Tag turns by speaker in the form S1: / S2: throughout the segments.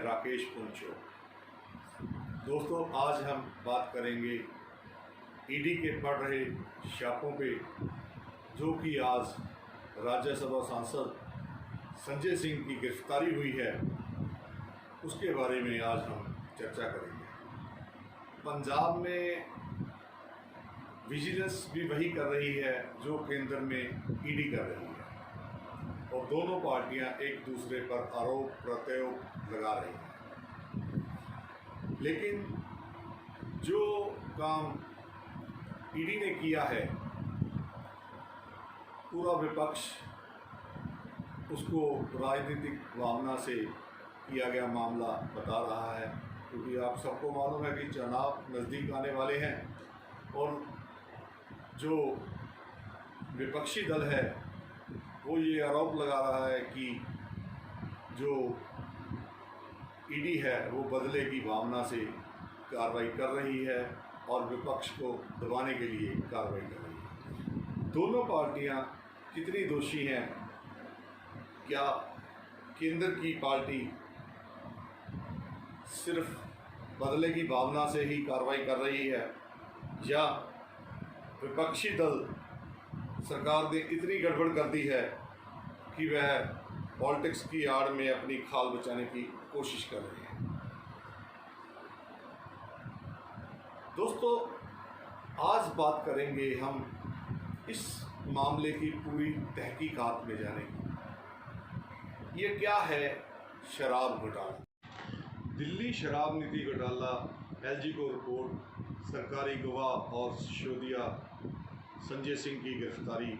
S1: राकेश पुंचो। दोस्तों, आज हम बात करेंगे ईडी के पड़ रहे छापों पे, जो कि आज राज्यसभा सांसद संजय सिंह की गिरफ्तारी हुई है, उसके बारे में आज हम चर्चा करेंगे। पंजाब में विजिलेंस भी वही कर रही है जो केंद्र में ईडी कर रही है, और दोनों पार्टियां एक दूसरे पर आरोप प्रत्यारोप लगा रही हैं। लेकिन जो काम ईडी ने किया है, पूरा विपक्ष उसको राजनीतिक भावना से किया गया मामला बता रहा है, क्योंकि आप सबको मालूम है कि चुनाव नज़दीक आने वाले हैं और जो विपक्षी दल है वो ये आरोप लगा रहा है कि जो ईडी है वो बदले की भावना से कार्रवाई कर रही है और विपक्ष को दबाने के लिए कार्रवाई कर रही है। दोनों पार्टियां कितनी दोषी हैं? क्या केंद्र की पार्टी सिर्फ बदले की भावना से ही कार्रवाई कर रही है, या विपक्षी दल सरकार ने इतनी गड़बड़ कर दी है कि वह पॉलिटिक्स की आड़ में अपनी खाल बचाने की कोशिश कर रहे हैं? दोस्तों, आज बात करेंगे हम इस मामले की पूरी तहकीकात में जानेंगे। ये क्या है शराब घोटाला? दिल्ली शराब नीति घोटाला, एलजी को रिपोर्ट, सरकारी गवाह और सिसोदिया संजय सिंह की गिरफ्तारी,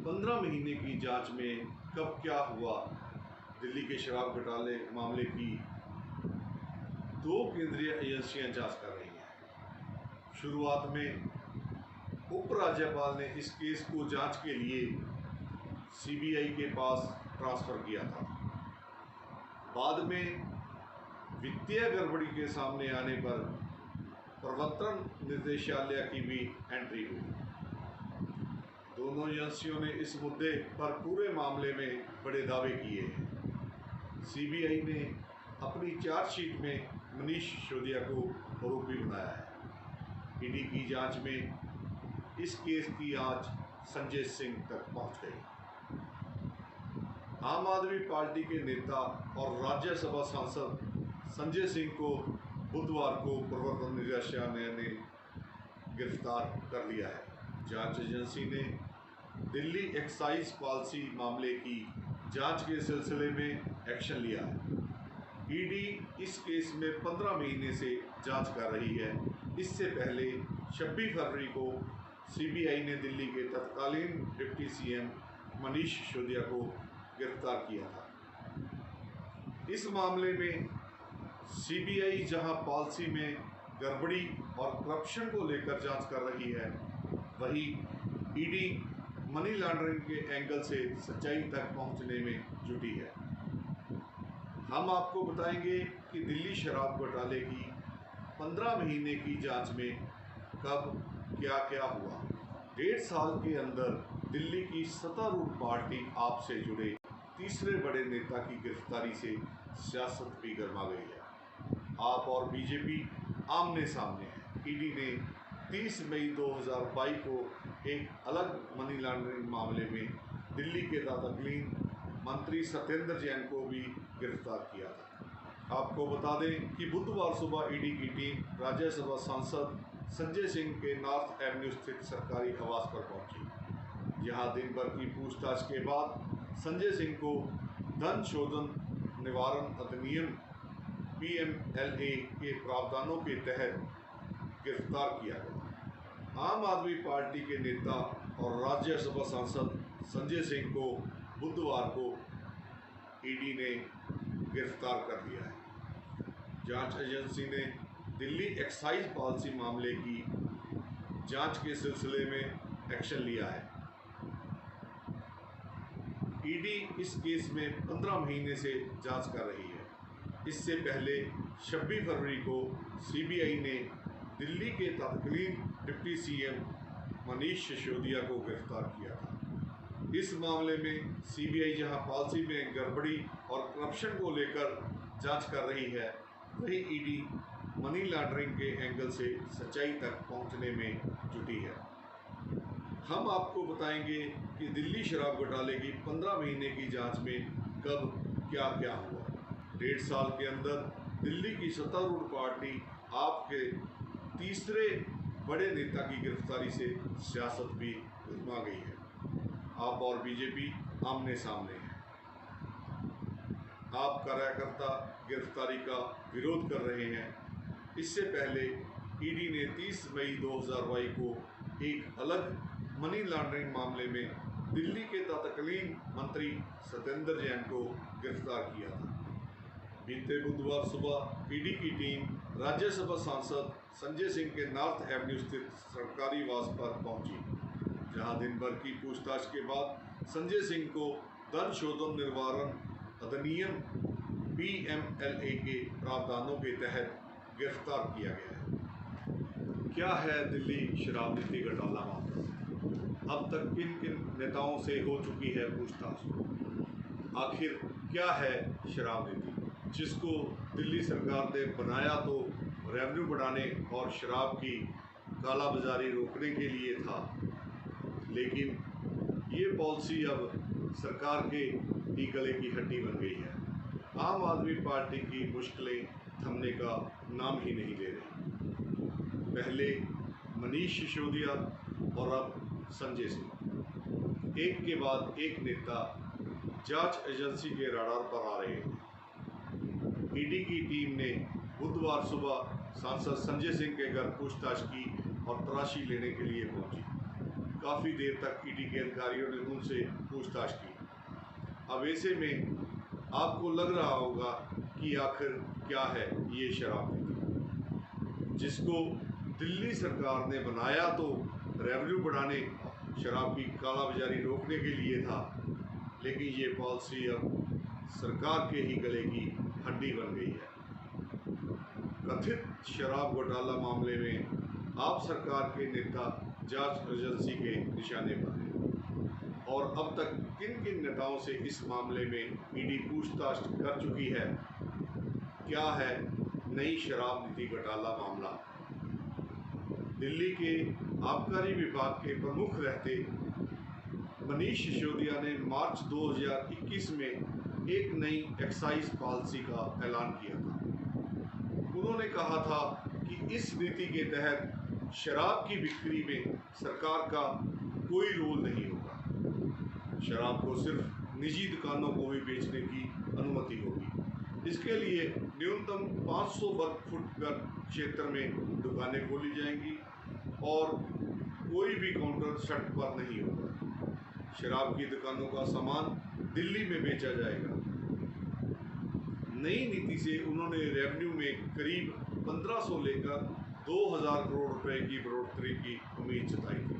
S1: 15 महीने की जांच में कब क्या हुआ? दिल्ली के शराब घोटाले मामले की 2 केंद्रीय एजेंसियां जांच कर रही हैं। शुरुआत में उपराज्यपाल ने इस केस को जांच के लिए सीबीआई के पास ट्रांसफ़र किया था। बाद में वित्तीय गड़बड़ी के सामने आने पर प्रवर्तन निदेशालय की भी एंट्री हुई। दोनों एजेंसियों ने इस मुद्दे पर पूरे मामले में बड़े दावे किए हैं। सीबीआई ने अपनी चार्जशीट में मनीष सिसोदिया को आरोपी बनाया है। ईडी की जांच में इस केस की आंच संजय सिंह तक पहुंच गई। आम आदमी पार्टी के नेता और राज्यसभा सांसद संजय सिंह को बुधवार को प्रवर्तन निदेशालय ने गिरफ्तार कर लिया है। जांच एजेंसी ने दिल्ली एक्साइज पॉलिसी मामले की जांच के सिलसिले में एक्शन लिया है। ईडी इस केस में 15 महीने से जांच कर रही है। इससे पहले 26 फरवरी को सीबीआई ने दिल्ली के तत्कालीन डिप्टी सीएम मनीष सिसोदिया को गिरफ्तार किया था। इस मामले में सीबीआई जहां पॉलिसी में गड़बड़ी और करप्शन को लेकर जांच कर रही है, वहीं ईडी मनी लॉन्ड्रिंग के एंगल से सच्चाई तक पहुंचने में जुटी है। हम आपको बताएंगे कि दिल्ली शराब घोटाले की 15 महीने की जांच में कब क्या क्या हुआ। 1.5 साल के अंदर दिल्ली की सत्तारूढ़ पार्टी आप से जुड़े तीसरे बड़े नेता की गिरफ्तारी से सियासत भी गर्मा गई है। आप और बीजेपी आमने सामने हैं। ईडी ने 30 मई 2022 को एक अलग मनी लॉन्ड्रिंग मामले में दिल्ली के तत्कालीन मंत्री सत्येंद्र जैन को भी गिरफ्तार किया था। आपको बता दें कि बुधवार सुबह ईडी की टीम राज्यसभा सांसद संजय सिंह के नॉर्थ एवेन्यू स्थित सरकारी आवास पर पहुंची। यहां दिन भर की पूछताछ के बाद संजय सिंह को धन शोधन निवारण अधिनियम PMLA के प्रावधानों के तहत गिरफ्तार किया गया। आम आदमी पार्टी के नेता और राज्यसभा सांसद संजय सिंह को बुधवार को ईडी ने गिरफ्तार कर लिया है। जांच एजेंसी ने दिल्ली एक्साइज पॉलिसी मामले की जांच के सिलसिले में एक्शन लिया है। ईडी इस केस में 15 महीने से जांच कर रही है। इससे पहले 26 फरवरी को सीबीआई ने दिल्ली के तत्कालीन डिप्टी सीएम मनीष सिसोदिया को गिरफ्तार किया था। इस मामले में सीबीआई जहां पॉलिसी में गड़बड़ी और करप्शन को लेकर जांच कर रही है, वहीं ईडी मनी लॉन्ड्रिंग के एंगल से सच्चाई तक पहुंचने में जुटी है। हम आपको बताएंगे कि दिल्ली शराब घोटाले की 15 महीने की जांच में कब क्या क्या हुआ। 1.5 साल के अंदर दिल्ली की सत्तारूढ़ पार्टी आपके तीसरे बड़े नेता की गिरफ्तारी से सियासत भी उलझा गई है। आप और बीजेपी आमने सामने हैं। आप कार्यकर्ता गिरफ्तारी का विरोध कर रहे हैं। इससे पहले ईडी ने 30 मई 2022 को एक अलग मनी लॉन्ड्रिंग मामले में दिल्ली के तत्कालीन मंत्री सत्येंद्र जैन को गिरफ्तार किया था। बीते बुधवार सुबह ईडी की टीम राज्यसभा सांसद संजय सिंह के नॉर्थ एवेन्यू स्थित सरकारी आवास पर पहुंची, जहां दिन भर की पूछताछ के बाद संजय सिंह को धन शोधन निवारण अधिनियम PMLA के प्रावधानों के तहत गिरफ्तार किया गया है। क्या है दिल्ली शराब नीति घोटाला मामला? अब तक किन किन नेताओं से हो चुकी है पूछताछ? आखिर क्या है शराब नीति, जिसको दिल्ली सरकार ने बनाया तो रेवेन्यू बढ़ाने और शराब की कालाबाजारी रोकने के लिए था, लेकिन ये पॉलिसी अब सरकार के ही गले की हड्डी बन गई है। आम आदमी पार्टी की मुश्किलें थमने का नाम ही नहीं ले रही। पहले मनीष सिसोदिया और अब संजय सिंह, एक के बाद एक नेता जांच एजेंसी के रडार पर आ रहे हैं। ईडी की टीम ने बुधवार सुबह सांसद संजय सिंह के घर पूछताछ की और तलाशी लेने के लिए पहुंची। काफ़ी देर तक ईडी के अधिकारियों ने उनसे पूछताछ की। अब ऐसे में आपको लग रहा होगा कि आखिर क्या है ये शराब नीति, जिसको दिल्ली सरकार ने बनाया तो रेवेन्यू बढ़ाने, शराब की कालाबाजारी रोकने के लिए था, लेकिन ये पॉलिसी अब सरकार के ही गले की हड्डी बन गई है। कथित शराब घोटाला मामले में आप सरकार के नेता जांच एजेंसी के निशाने पर हैं और अब तक किन किन नेताओं से इस मामले में ईडी पूछताछ कर चुकी है? क्या है नई शराब नीति घोटाला मामला? दिल्ली के आबकारी विभाग के प्रमुख रहते मनीष सिसोदिया ने मार्च 2021 में एक नई एक्साइज पॉलिसी का ऐलान किया था। उन्होंने कहा था कि इस नीति के तहत शराब की बिक्री में सरकार का कोई रोल नहीं होगा। शराब को सिर्फ निजी दुकानों को ही बेचने की अनुमति होगी। इसके लिए न्यूनतम 500 वर्ग फुट क्षेत्र में दुकानें खोली जाएंगी और कोई भी काउंटर सड़क पर नहीं होगा। शराब की दुकानों का सामान दिल्ली में बेचा जाएगा। नई नीति से उन्होंने रेवेन्यू में करीब 1500 लेकर 2000 करोड़ रुपए की बढ़ोतरी की उम्मीद जताई थी।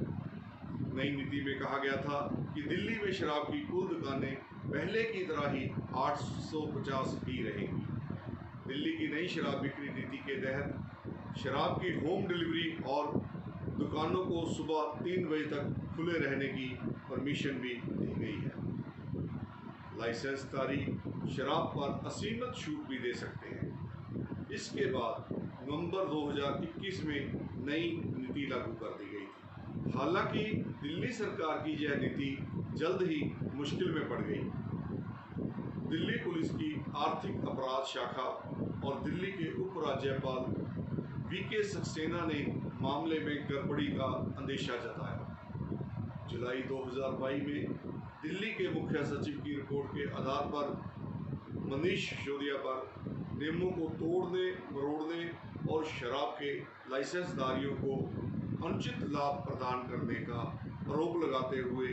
S1: नई नीति में कहा गया था कि दिल्ली में शराब की कुल दुकानें पहले की तरह ही 850 ही रहेंगी। दिल्ली की नई शराब बिक्री नीति के तहत शराब की होम डिलीवरी और दुकानों को सुबह 3 बजे तक खुले रहने की परमिशन भी दी गई है। लाइसेंसधारी शराब पर असीमित छूट भी दे सकते हैं। इसके बाद नवंबर 2021 में नई नीति लागू कर दी गई थी। हालांकि दिल्ली सरकार की यह नीति जल्द ही मुश्किल में पड़ गई। दिल्ली पुलिस की आर्थिक अपराध शाखा और दिल्ली के उप राज्यपाल VK सक्सेना ने मामले में गड़बड़ी का अंदेशा जताया। जुलाई 2022 में दिल्ली के मुख्य सचिव की रिपोर्ट के आधार पर मनीष सिसोदिया पर नियमों को तोड़ने, मरोड़ने और शराब के लाइसेंसधारियों को अनुचित लाभ प्रदान करने का आरोप लगाते हुए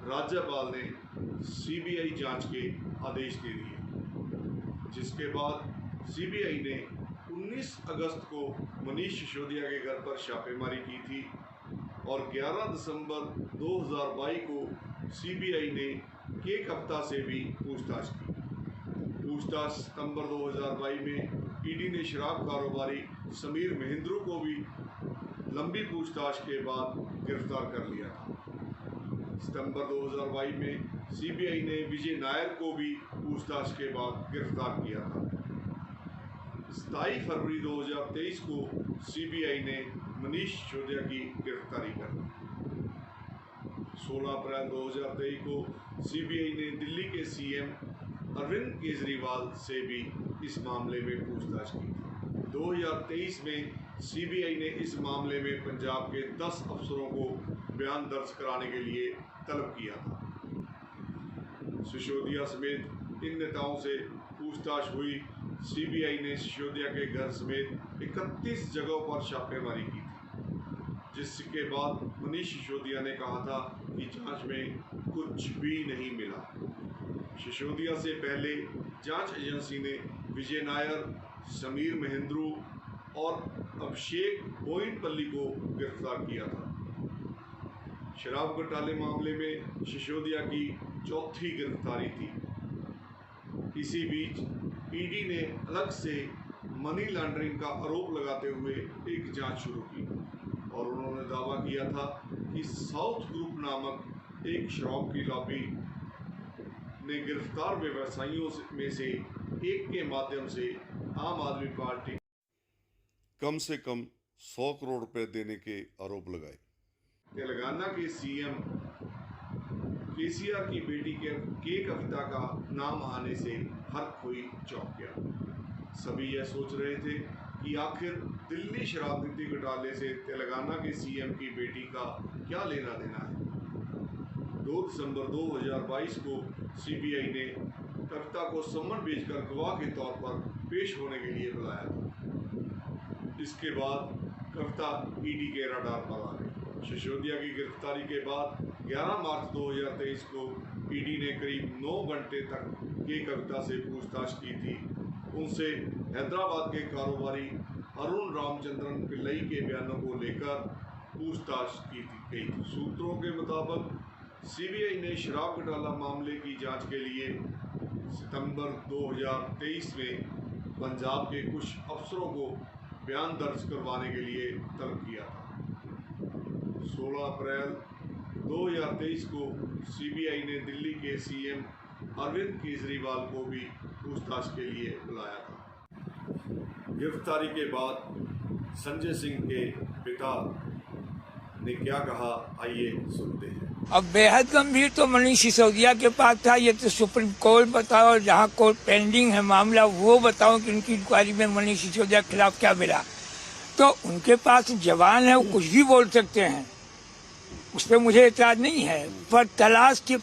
S1: राज्यपाल ने CBI जांच के आदेश दे दिए, जिसके बाद CBI ने 19 अगस्त को मनीष सिसोदिया के घर पर छापेमारी की थी और 11 दिसंबर 2022 को CBI ने एक हफ्ता से भी पूछताछ की। पूछताछ सितंबर 2022 में ईडी ने शराब कारोबारी समीर महेंद्रू को भी लंबी पूछताछ के बाद गिरफ्तार कर लिया था। सितंबर 2022 में CBI ने विजय नायर को भी पूछताछ के बाद गिरफ्तार किया था। 27 फरवरी 2023 को सीबीआई ने मनीष सिसोदिया की गिरफ्तारी कर ली। 16 अप्रैल 2023 को सीबीआई ने दिल्ली के सीएम अरविंद केजरीवाल से भी इस मामले में पूछताछ की थी। 2023 में सीबीआई ने इस मामले में पंजाब के 10 अफसरों को बयान दर्ज कराने के लिए तलब किया था। सिसोदिया समेत इन नेताओं से पूछताछ हुई। सीबीआई ने सिसोदिया के घर समेत 31 जगहों पर छापेमारी की थी, जिसके बाद मनीष सिसोदिया ने कहा था कि जांच में कुछ भी नहीं मिला। सिसोदिया से पहले जांच एजेंसी ने विजय नायर, समीर महेंद्रू और अभिषेक बोयिनपल्ली को गिरफ्तार किया था। शराब घोटाले मामले में सिसोदिया की चौथी गिरफ्तारी थी। इसी बीच ईडी ने अलग से मनी लॉन्ड्रिंग का आरोप लगाते हुए एक जांच शुरू की और उन्होंने दावा किया था कि साउथ ग्रुप नामक एक शराब की लॉबी ने गिरफ्तार व्यवसायियों में से एक के माध्यम से आम आदमी पार्टी कम से कम 100 करोड़ रुपए देने के आरोप लगाए। तेलंगाना के सीएम केसीआर की बेटी के कविता का नाम आने से हर कोई चौंक गया। सभी यह सोच रहे थे कि आखिर दिल्ली शराब नीति घोटाले से तेलंगाना के सीएम की बेटी का क्या लेना देना है। 2 दिसंबर 2022 को सीबीआई ने कविता को सम्मन भेजकर गवाह के तौर पर पेश होने के लिए बुलाया था। इसके बाद कविता ईडी के रडार पर आ गई। सिसोदिया की गिरफ्तारी के बाद 11 मार्च 2023 को ईडी ने करीब 9 घंटे तक के कविता से पूछताछ की थी। उनसे हैदराबाद के कारोबारी अरुण रामचंद्रन पिल्लई के बयानों को लेकर पूछताछ की गई थी। सूत्रों के मुताबिक सीबीआई ने शराब घोटाला मामले की जांच के लिए सितंबर 2023 में पंजाब के कुछ अफसरों को बयान दर्ज करवाने के लिए तलब किया था। 16 अप्रैल 2023 को सीबीआई ने दिल्ली के सीएम अरविंद केजरीवाल को भी पूछताछ के लिए बुलाया था। गिरफ्तारी के बाद संजय सिंह के पिता ने क्या कहा, आइए सुनते हैं।
S2: अब बेहद गंभीर तो मनीष सिसोदिया के पास था। ये तो सुप्रीम कोर्ट बताओ, जहाँ कोर्ट पेंडिंग है मामला वो बताओ कि उनकी इंक्वायरी में मनीष सिसोदिया के खिलाफ क्या मिला। तो उनके पास जवान है, वो कुछ भी बोल सकते हैं, उस पर मुझे एतराज नहीं है, पर तलाश के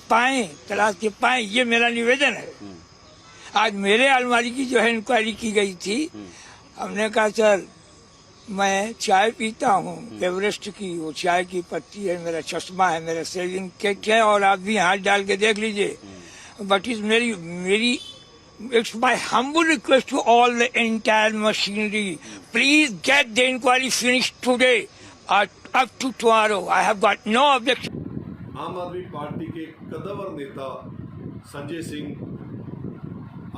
S2: पाएं ये मेरा निवेदन है। आज मेरे अलमारी की जो है इंक्वायरी की गई थी। हमने कहा सर मैं चाय पीता हूँ एवरेस्ट की, वो चाय की पत्ती है, मेरा चश्मा है, मेरा सेविंग किट है, और आप भी हाथ डाल के देख लीजिए। बट इज मेरी it's my humble request to all the entire machinery, please get the inquiry finished today or up to tomorrow. I have got no objection.
S1: आम आदमी पार्टी के कद्दावर नेता संजय सिंह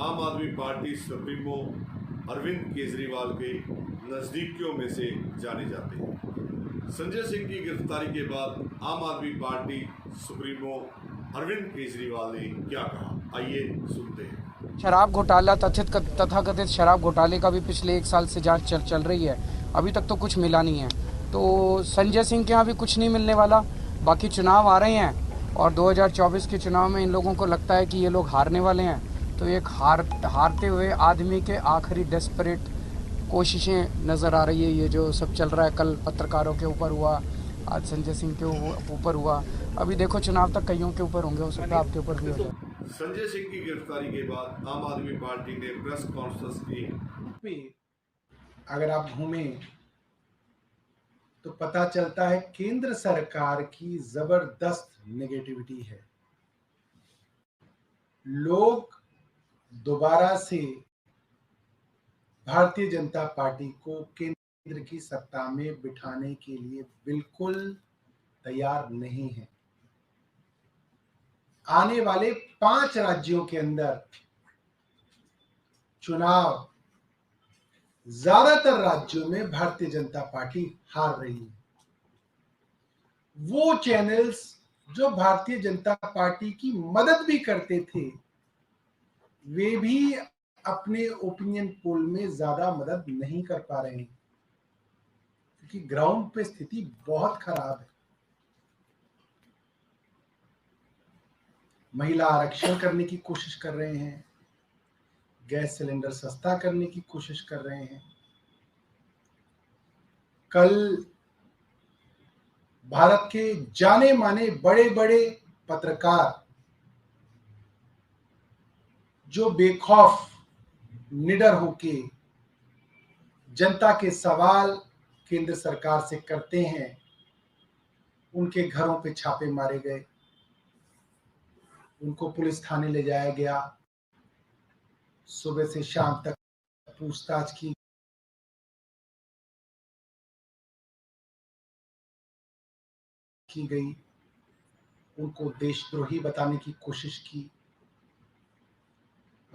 S1: आम आदमी पार्टी सुप्रीमो अरविंद केजरीवाल के नजदीकियों में से जाने जाते हैं। संजय सिंह की गिरफ्तारी के बाद आम आदमी पार्टी सुप्रीमो अरविंद केजरीवाल ने क्या कहा, आइए सुनते हैं।
S3: शराब घोटाला तथाकथित शराब घोटाले का भी पिछले 1 साल से जांच चल रही है। अभी तक तो कुछ मिला नहीं है। तो संजय सिंह के यहाँ भी कुछ नहीं मिलने वाला। बाकी चुनाव आ रहे हैं और 2024 के चुनाव में इन लोगों को लगता है कि ये लोग हारने वाले हैं। तो एक हारते हुए आदमी के आखिरी डेस्परेट कोशिशें नज़र आ रही है। ये जो सब चल रहा है, कल पत्रकारों के ऊपर हुआ, आज संजय सिंह के ऊपर हुआ, अभी देखो चुनाव तक कईयों के ऊपर होंगे, हो सकता है आपके ऊपर भी हो जाए।
S1: संजय सिंह की गिरफ्तारी के बाद आम आदमी पार्टी ने प्रेस कॉन्फ्रेंस की।
S4: अगर आप घूमें तो पता चलता है केंद्र सरकार की जबरदस्त नेगेटिविटी है। लोग दोबारा से भारतीय जनता पार्टी को केंद्र की सत्ता में बिठाने के लिए बिल्कुल तैयार नहीं है। आने वाले 5 राज्यों के अंदर चुनाव ज्यादातर राज्यों में भारतीय जनता पार्टी हार रही है। वो चैनल्स जो भारतीय जनता पार्टी की मदद भी करते थे, वे भी अपने ओपिनियन पोल में ज्यादा मदद नहीं कर पा रहे हैं, क्योंकि ग्राउंड पे स्थिति बहुत खराब है। महिला आरक्षण करने की कोशिश कर रहे हैं, गैस सिलेंडर सस्ता करने की कोशिश कर रहे हैं। कल भारत के जाने माने बड़े बड़े पत्रकार जो बेखौफ निडर होके जनता के सवाल केंद्र सरकार से करते हैं, उनके घरों पे छापे मारे गए, उनको पुलिस थाने ले जाया गया, सुबह से शाम तक पूछताछ की गई, उनको देशद्रोही बताने की कोशिश की।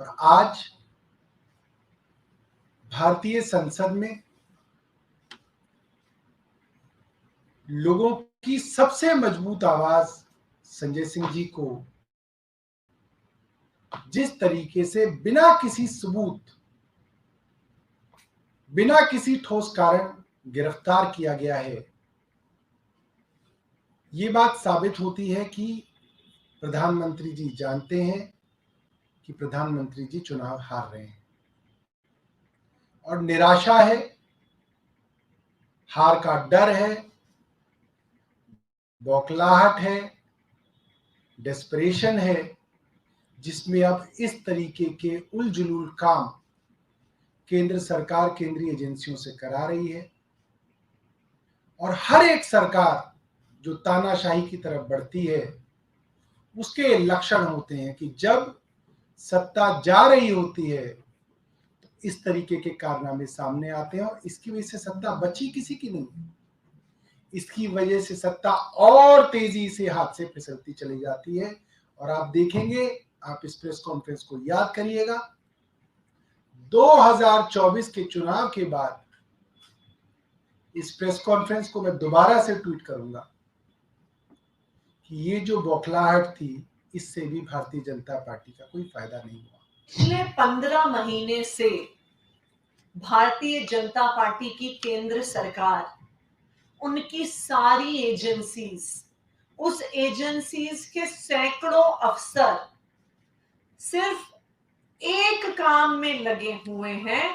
S4: और आज भारतीय संसद में लोगों की सबसे मजबूत आवाज संजय सिंह जी को जिस तरीके से बिना किसी सबूत, बिना किसी ठोस कारण गिरफ्तार किया गया है, ये बात साबित होती है कि प्रधानमंत्री जी जानते हैं कि प्रधानमंत्री जी चुनाव हार रहे हैं, और निराशा है, हार का डर है, बौखलाहट है, डेस्परेशन है, जिसमें अब इस तरीके के उलझुल काम केंद्र सरकार केंद्रीय एजेंसियों से करा रही है। और हर एक सरकार जो तानाशाही की तरफ बढ़ती है, उसके लक्षण होते हैं कि जब सत्ता जा रही होती है तो इस तरीके के कारनामे सामने आते हैं, और इसकी वजह से सत्ता बची किसी की नहीं, इसकी वजह से सत्ता और तेजी से हाथ से फिसलती चली जाती है। और आप देखेंगे, आप इस प्रेस कॉन्फ्रेंस को याद करिएगा, 2024 के चुनाव के बाद इस प्रेस कॉन्फ्रेंस को मैं दोबारा से ट्वीट करूंगा कि ये जो बौखलाहट थी, इससे भी भारतीय जनता पार्टी का कोई फायदा नहीं हुआ।
S5: पिछले 15 महीने से भारतीय जनता पार्टी की केंद्र सरकार, उनकी सारी एजेंसीज, उस एजेंसीज के सैकड़ों अफसर सिर्फ एक काम में लगे हुए हैं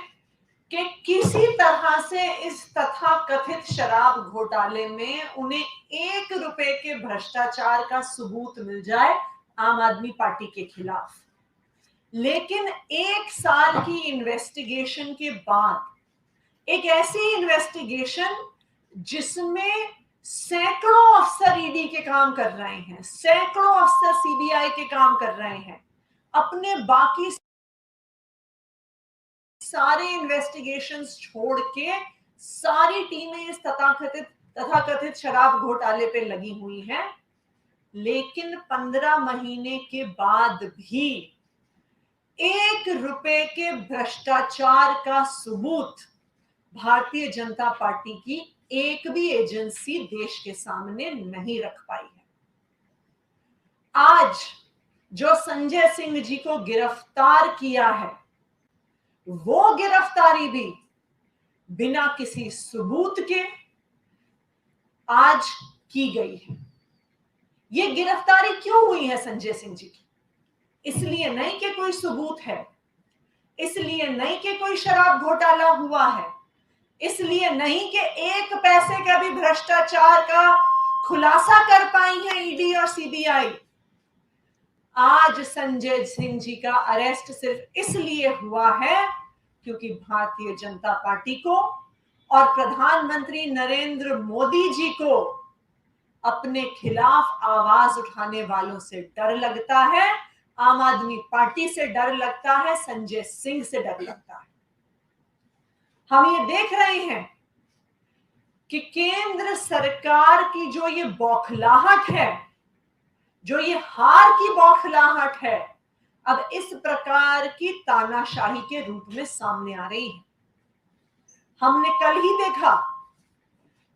S5: कि किसी तरह से इस तथाकथित शराब घोटाले में उन्हें 1 रुपए के भ्रष्टाचार का सबूत मिल जाए आम आदमी पार्टी के खिलाफ। लेकिन 1 साल की इन्वेस्टिगेशन के बाद, एक ऐसी इन्वेस्टिगेशन जिसमें सैकड़ों अफसर ईडी के काम कर रहे हैं, सैकड़ों अफसर सीबीआई के काम कर रहे हैं, अपने बाकी सारे इन्वेस्टिगेशंस छोड़ के सारी टीमें इस तथाकथित शराब घोटाले पे लगी हुई हैं। लेकिन 15 महीने के बाद भी 1 रुपए के भ्रष्टाचार का सबूत भारतीय जनता पार्टी की एक भी एजेंसी देश के सामने नहीं रख पाई है। आज जो संजय सिंह जी को गिरफ्तार किया है, वो गिरफ्तारी भी बिना किसी सबूत के आज की गई है। ये गिरफ्तारी क्यों हुई है संजय सिंह जी की? इसलिए नहीं कि कोई सबूत है, इसलिए नहीं कि कोई शराब घोटाला हुआ है, इसलिए नहीं कि 1 पैसे का भी भ्रष्टाचार का खुलासा कर पाई है ईडी और सीबीआई। आज संजय सिंह जी का अरेस्ट सिर्फ इसलिए हुआ है क्योंकि भारतीय जनता पार्टी को और प्रधानमंत्री नरेंद्र मोदी जी को अपने खिलाफ आवाज उठाने वालों से डर लगता है, आम आदमी पार्टी से डर लगता है, संजय सिंह से डर लगता है। हम ये देख रहे हैं कि केंद्र सरकार की जो ये बौखलाहट है, जो ये हार की बौखलाहट है, अब इस प्रकार की तानाशाही के रूप में सामने आ रही है। हमने कल ही देखा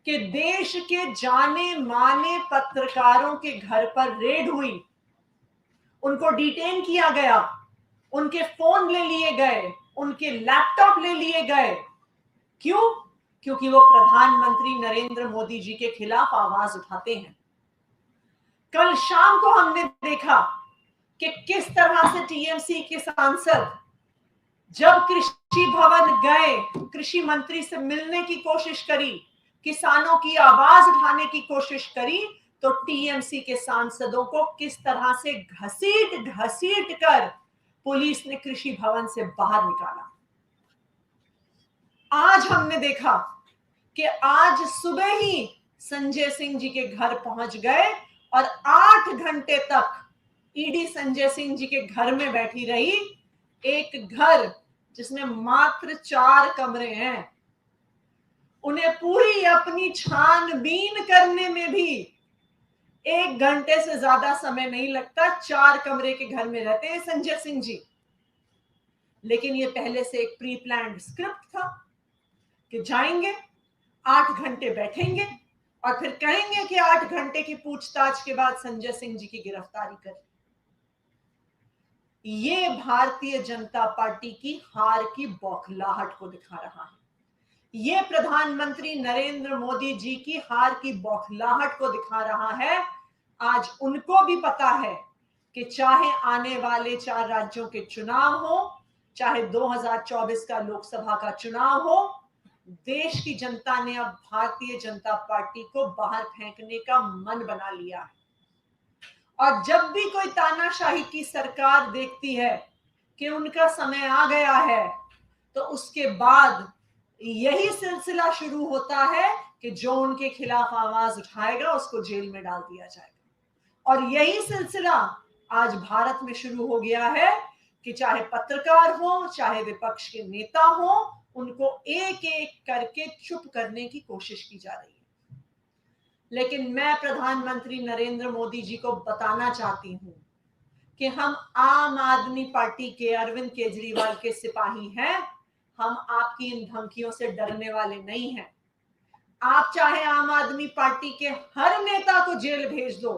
S5: कि देश के जाने माने पत्रकारों के घर पर रेड हुई, उनको डिटेन किया गया, उनके फोन ले लिए गए, उनके लैपटॉप ले लिए गए। क्यों? क्योंकि वो प्रधानमंत्री नरेंद्र मोदी जी के खिलाफ आवाज उठाते हैं। कल शाम को हमने देखा कि किस तरह से टीएमसी के सांसद जब कृषि भवन गए, कृषि मंत्री से मिलने की कोशिश करी, किसानों की आवाज उठाने की कोशिश करी, तो टीएमसी के सांसदों को किस तरह से घसीट घसीट कर पुलिस ने कृषि भवन से बाहर निकाला। आज हमने देखा कि आज सुबह ही संजय सिंह जी के घर पहुंच गए और 8 घंटे तक ईडी संजय सिंह जी के घर में बैठी रही। एक घर जिसमें मात्र 4 कमरे हैं, उन्हें पूरी अपनी छानबीन करने में भी 1 घंटे से ज्यादा समय नहीं लगता। 4 कमरे के घर में रहते हैं संजय सिंह जी। लेकिन ये पहले से एक प्री प्लान्ड स्क्रिप्ट था कि जाएंगे, 8 घंटे बैठेंगे और फिर कहेंगे कि 8 घंटे की पूछताछ के बाद संजय सिंह जी की गिरफ्तारी करें। ये भारतीय जनता पार्टी की हार की बौखलाहट को दिखा रहा है। ये प्रधानमंत्री नरेंद्र मोदी जी की हार की बौखलाहट को दिखा रहा है। आज उनको भी पता है कि चाहे आने वाले 4 राज्यों के चुनाव हो, चाहे 2024 का लोकसभा का चुनाव हो, देश की जनता ने अब भारतीय जनता पार्टी को बाहर फेंकने का मन बना लिया है। और जब भी कोई तानाशाही की सरकार देखती है कि उनका समय आ गया है, तो उसके बाद यही सिलसिला शुरू होता है कि जो उनके खिलाफ आवाज उठाएगा उसको जेल में डाल दिया जाएगा। और यही सिलसिला आज भारत में शुरू हो गया है कि चाहे पत्रकार हो, चाहे विपक्ष के नेता हो, उनको एक एक करके चुप करने की कोशिश की जा रही है। लेकिन मैं प्रधानमंत्री नरेंद्र मोदी जी को बताना चाहती हूं कि हम आम आदमी पार्टी के अरविंद केजरीवाल के सिपाही हैं। हम आपकी इन धमकियों से डरने वाले नहीं हैं। आप चाहे आम आदमी पार्टी के हर नेता को जेल भेज दो,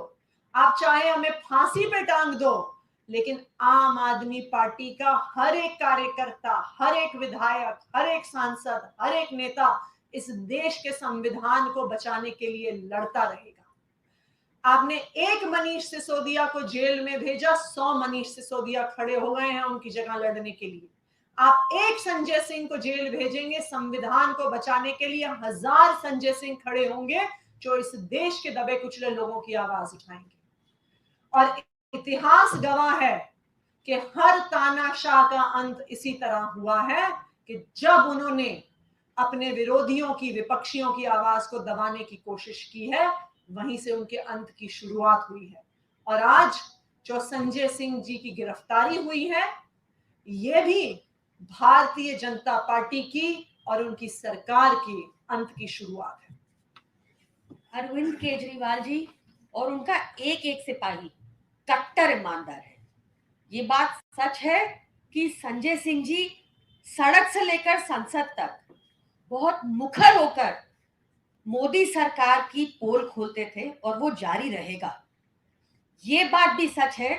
S5: आप चाहे हमें फांसी पे टांग दो, लेकिन आम आदमी पार्टी का हर एक कार्यकर्ता, हर एक विधायक, हर एक सांसद, हर एक नेता इस देश के संविधान को बचाने के लिए लड़ता रहेगा। आपने एक मनीष सिसोदिया को जेल में भेजा, 100 मनीष सिसोदिया खड़े हो गए हैं उनकी जगह लड़ने के लिए। आप एक संजय सिंह को जेल भेजेंगे, संविधान को बचाने के लिए 1000 संजय सिंह खड़े होंगे जो इस देश के दबे कुचले लोगों की आवाज उठाएंगे। और इतिहास गवाह है कि हर तानाशाह का अंत इसी तरह हुआ है कि जब उन्होंने अपने विरोधियों की, विपक्षियों की आवाज को दबाने की कोशिश की है, वहीं से उनके अंत की शुरुआत हुई है। और आज जो संजय सिंह जी की गिरफ्तारी हुई है, यह भी भारतीय जनता पार्टी की और उनकी सरकार की अंत की शुरुआत है।
S6: अरविंद केजरीवाल जी और उनका एक एक सिपाही कट्टर ईमानदार है। ये बात सच है कि संजय सिंह जी सड़क से लेकर संसद तक बहुत मुखर होकर मोदी सरकार की पोल खोलते थे और वो जारी रहेगा। ये बात भी सच है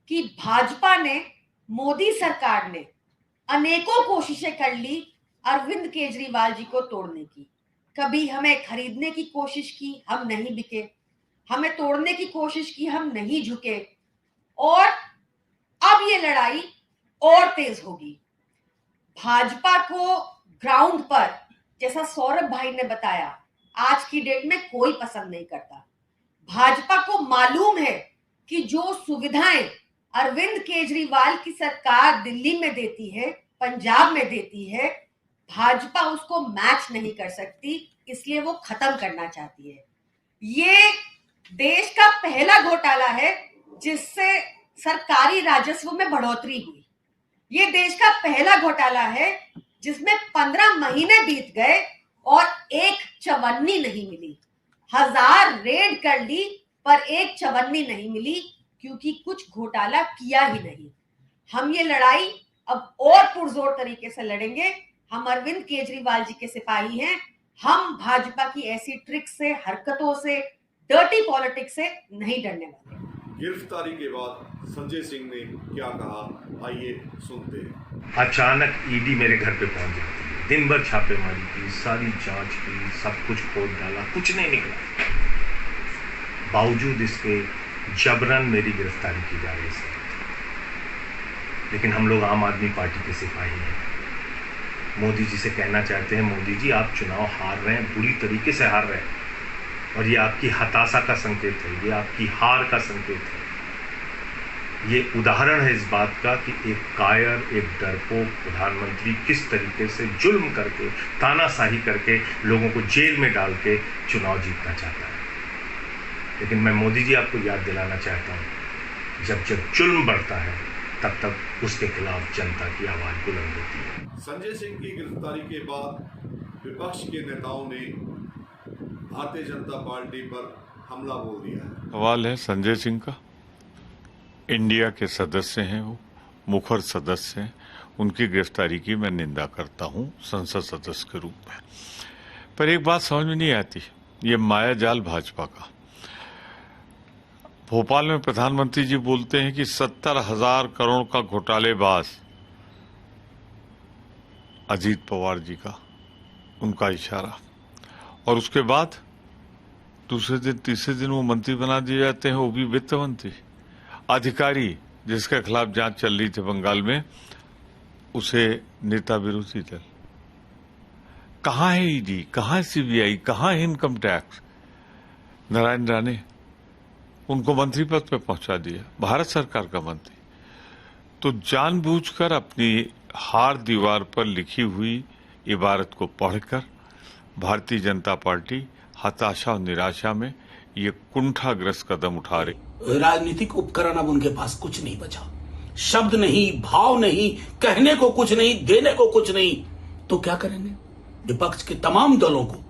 S6: कि भाजपा ने, मोदी सरकार ने अनेकों कोशिशें कर ली अरविंद केजरीवाल जी को तोड़ने की। कभी हमें खरीदने की कोशिश की, हम नहीं बिके, हमें तोड़ने की कोशिश की, हम नहीं झुके। और अब ये लड़ाई और तेज होगी। भाजपा को ग्राउंड पर, जैसा सौरभ भाई ने बताया, आज की डेट में कोई पसंद नहीं करता। भाजपा को मालूम है कि जो सुविधाएं अरविंद केजरीवाल की सरकार दिल्ली में देती है, पंजाब में देती है, भाजपा उसको मैच नहीं कर सकती, इसलिए वो खत्म करना चाहती है। ये देश का पहला घोटाला है जिससे सरकारी राजस्व में बढ़ोतरी हुई। ये देश का पहला घोटाला है जिसमें 15 महीने बीत गए और एक चवन्नी नहीं मिली। 1000 रेड कर ली पर एक चवन्नी नहीं मिली, क्योंकि कुछ घोटाला किया ही नहीं। हम ये लड़ाई अब और पुरजोर तरीके से लड़ेंगे। हम अरविंद केजरीवाल जी के सिपाही हैं। हम भाजपा की ऐसी ट्रिक से, हरकतों से, डर्टी पॉलिटिक्स से नहीं डरने वाले।
S1: गिरफ्तारी के बाद संजय सिंह ने क्या कहा, आइए सुनते हैं।
S7: अचानक ईडी मेरे घर पे पहुंच जाती है, दिन भर छापेमारी की, सारी जांच की, सब कुछ खोद डाला, कुछ नहीं निकला। बावजूद इसके जबरन मेरी गिरफ्तारी की जा रही है। लेकिन हम लोग आम आदमी पार्टी के सिपाही हैं। मोदी जी से कहना चाहते हैं, मोदी जी आप चुनाव हार रहे हैं, बुरी तरीके से हार रहे हैं, और ये आपकी हताशा का संकेत है, ये आपकी हार का संकेत है। ये उदाहरण है इस बात का कि एक कायर, एक डरपोक प्रधानमंत्री किस तरीके से जुल्म करके, तानाशाही करके, लोगों को जेल में डाल के चुनाव जीतना चाहता है। लेकिन मैं मोदी जी आपको याद दिलाना चाहता हूँ, जब जब जुल्म बढ़ता है तब तब उसके खिलाफ जनता की आवाज बुलंद होती है।
S1: संजय सिंह की गिरफ्तारी के बाद विपक्ष के नेताओं ने भारतीय जनता पार्टी पर हमला बोल दिया है।
S8: सवाल है संजय सिंह का, इंडिया के सदस्य हैं, वो मुखर सदस्य हैं, उनकी गिरफ्तारी की मैं निंदा करता हूं संसद सदस्य के रूप में। पर एक बात समझ में नहीं आती, ये मायाजाल भाजपा का। भोपाल में प्रधानमंत्री जी बोलते हैं कि 70,000 करोड़ का घोटालेबाज अजीत पवार जी का, उनका इशारा, और उसके बाद दूसरे दिन तीसरे दिन वो मंत्री बना दिए जाते हैं, वो भी वित्त मंत्री। अधिकारी जिसके खिलाफ जांच चल रही थी बंगाल में, उसे नेता विरोधी दल। कहां है ईडी, कहां है सीबीआई, कहां है इनकम टैक्स? नारायण राणे उनको मंत्री पद पे पहुंचा दिया, भारत सरकार का मंत्री। तो जानबूझकर अपनी हार दीवार पर लिखी हुई इबारत को पढ़कर भारतीय जनता पार्टी हताशा और निराशा में ये कुंठाग्रस्त कदम उठा रही।
S9: राजनीतिक उपकरण अब उनके पास कुछ नहीं बचा, शब्द नहीं, भाव नहीं, कहने को कुछ नहीं, देने को कुछ नहीं, तो क्या करेंगे? विपक्ष के तमाम दलों को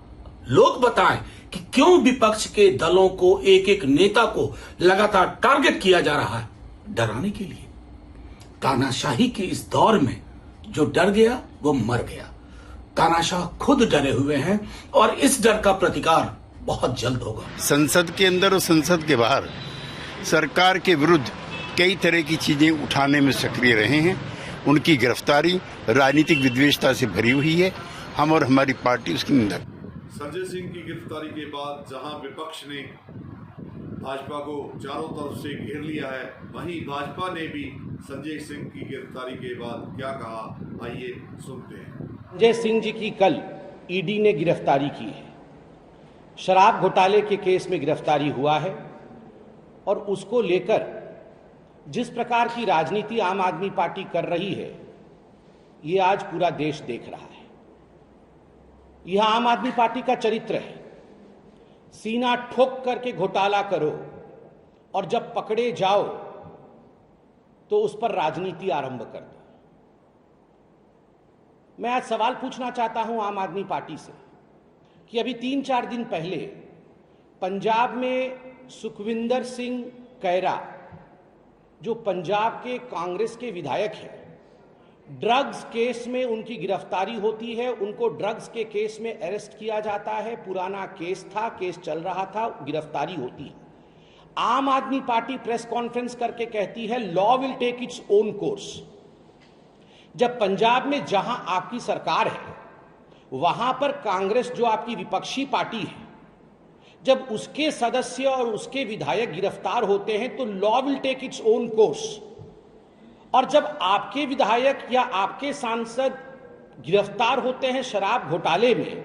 S9: लोग बताएं कि क्यों विपक्ष के दलों को, एक एक नेता को लगातार टारगेट किया जा रहा है, डराने के लिए। तानाशाही के इस दौर में जो डर गया वो मर गया। तानाशाह खुद डरे हुए हैं और इस डर का प्रतिकार बहुत जल्द होगा।
S10: संसद के अंदर और संसद के बाहर सरकार के विरुद्ध कई तरह की चीजें उठाने में सक्रिय रहे हैं। उनकी गिरफ्तारी राजनीतिक विद्वेषता से भरी हुई है। हम और हमारी पार्टी उसकी निंदा।
S1: संजय सिंह की गिरफ्तारी के बाद जहां विपक्ष ने भाजपा को चारों तरफ से घेर लिया है, वहीं भाजपा ने भी संजय सिंह की गिरफ्तारी के बाद क्या कहा, आइए सुनते हैं।
S11: संजय सिंह जी की कल ईडी ने गिरफ्तारी की है। शराब घोटाले के केस में गिरफ्तारी हुआ है और उसको लेकर जिस प्रकार की राजनीति आम आदमी पार्टी कर रही है, ये आज पूरा देश देख रहा है। यह आम आदमी पार्टी का चरित्र है, सीना ठोक करके घोटाला करो और जब पकड़े जाओ तो उस पर राजनीति आरंभ कर दो। मैं आज सवाल पूछना चाहता हूं आम आदमी पार्टी से कि अभी 3-4 दिन पहले पंजाब में सुखविंदर सिंह कैरा, जो पंजाब के कांग्रेस के विधायक हैं, ड्रग्स केस में उनकी गिरफ्तारी होती है। उनको ड्रग्स के केस में अरेस्ट किया जाता है। पुराना केस था, केस चल रहा था, गिरफ्तारी होती है। आम आदमी पार्टी प्रेस कॉन्फ्रेंस करके कहती है law will take its own course. जब पंजाब में जहां आपकी सरकार है, वहां पर कांग्रेस जो आपकी विपक्षी पार्टी है, जब उसके सदस्य और उसके विधायक गिरफ्तार होते हैं तो law will take its own course. और जब आपके विधायक या आपके सांसद गिरफ्तार होते हैं शराब घोटाले में,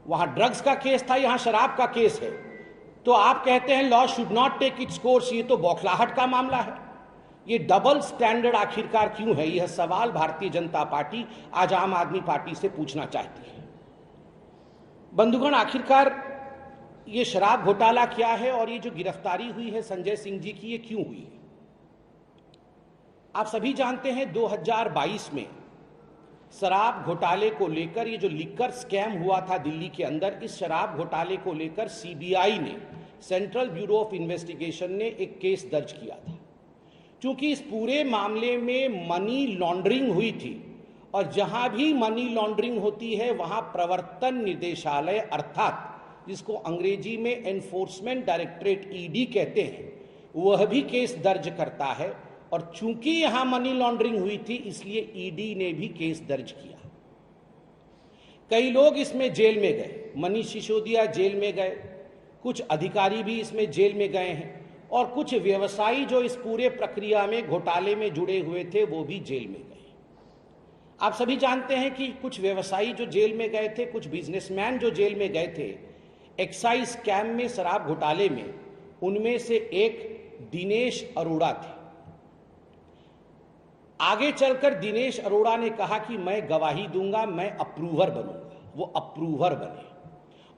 S11: वहां ड्रग्स का केस था, यहां शराब का केस है, तो आप कहते हैं law should not take its course. ये तो बौखलाहट का मामला है। ये डबल स्टैंडर्ड आखिरकार क्यों है? यह सवाल भारतीय जनता पार्टी आज आम आदमी पार्टी से पूछना चाहती है। बंधुगण, आखिरकार ये शराब घोटाला क्या है और ये जो गिरफ्तारी हुई है संजय सिंह जी की, ये क्यों हुई है? आप सभी जानते हैं 2022 में शराब घोटाले को लेकर, ये जो लिकर स्कैम हुआ था दिल्ली के अंदर, इस शराब घोटाले को लेकर सीबीआई ने, सेंट्रल ब्यूरो ऑफ इन्वेस्टिगेशन ने एक केस दर्ज किया था। क्योंकि इस पूरे मामले में मनी लॉन्ड्रिंग हुई थी और जहां भी मनी लॉन्ड्रिंग होती है वहां प्रवर्तन निदेशालय, अर्थात जिसको अंग्रेजी में एनफोर्समेंट डायरेक्टरेट ईडी कहते हैं, वह भी केस दर्ज करता है। और चूंकि यहां मनी लॉन्ड्रिंग हुई थी इसलिए ईडी ने भी केस दर्ज किया। कई लोग इसमें जेल में गए, मनीष सिसोदिया जेल में गए, कुछ अधिकारी भी इसमें जेल में गए हैं और कुछ व्यवसायी जो इस पूरे प्रक्रिया में घोटाले में जुड़े हुए थे वो भी जेल में गए। आप सभी जानते हैं कि कुछ व्यवसायी जो जेल में गए थे, कुछ बिजनेसमैन जो जेल में गए थे एक्साइज स्कैम में, शराब घोटाले में, उनमें से एक दिनेश अरोड़ा थे। आगे चलकर दिनेश अरोड़ा ने कहा कि मैं गवाही दूंगा, मैं अप्रूवर बनूंगा। वो अप्रूवर बने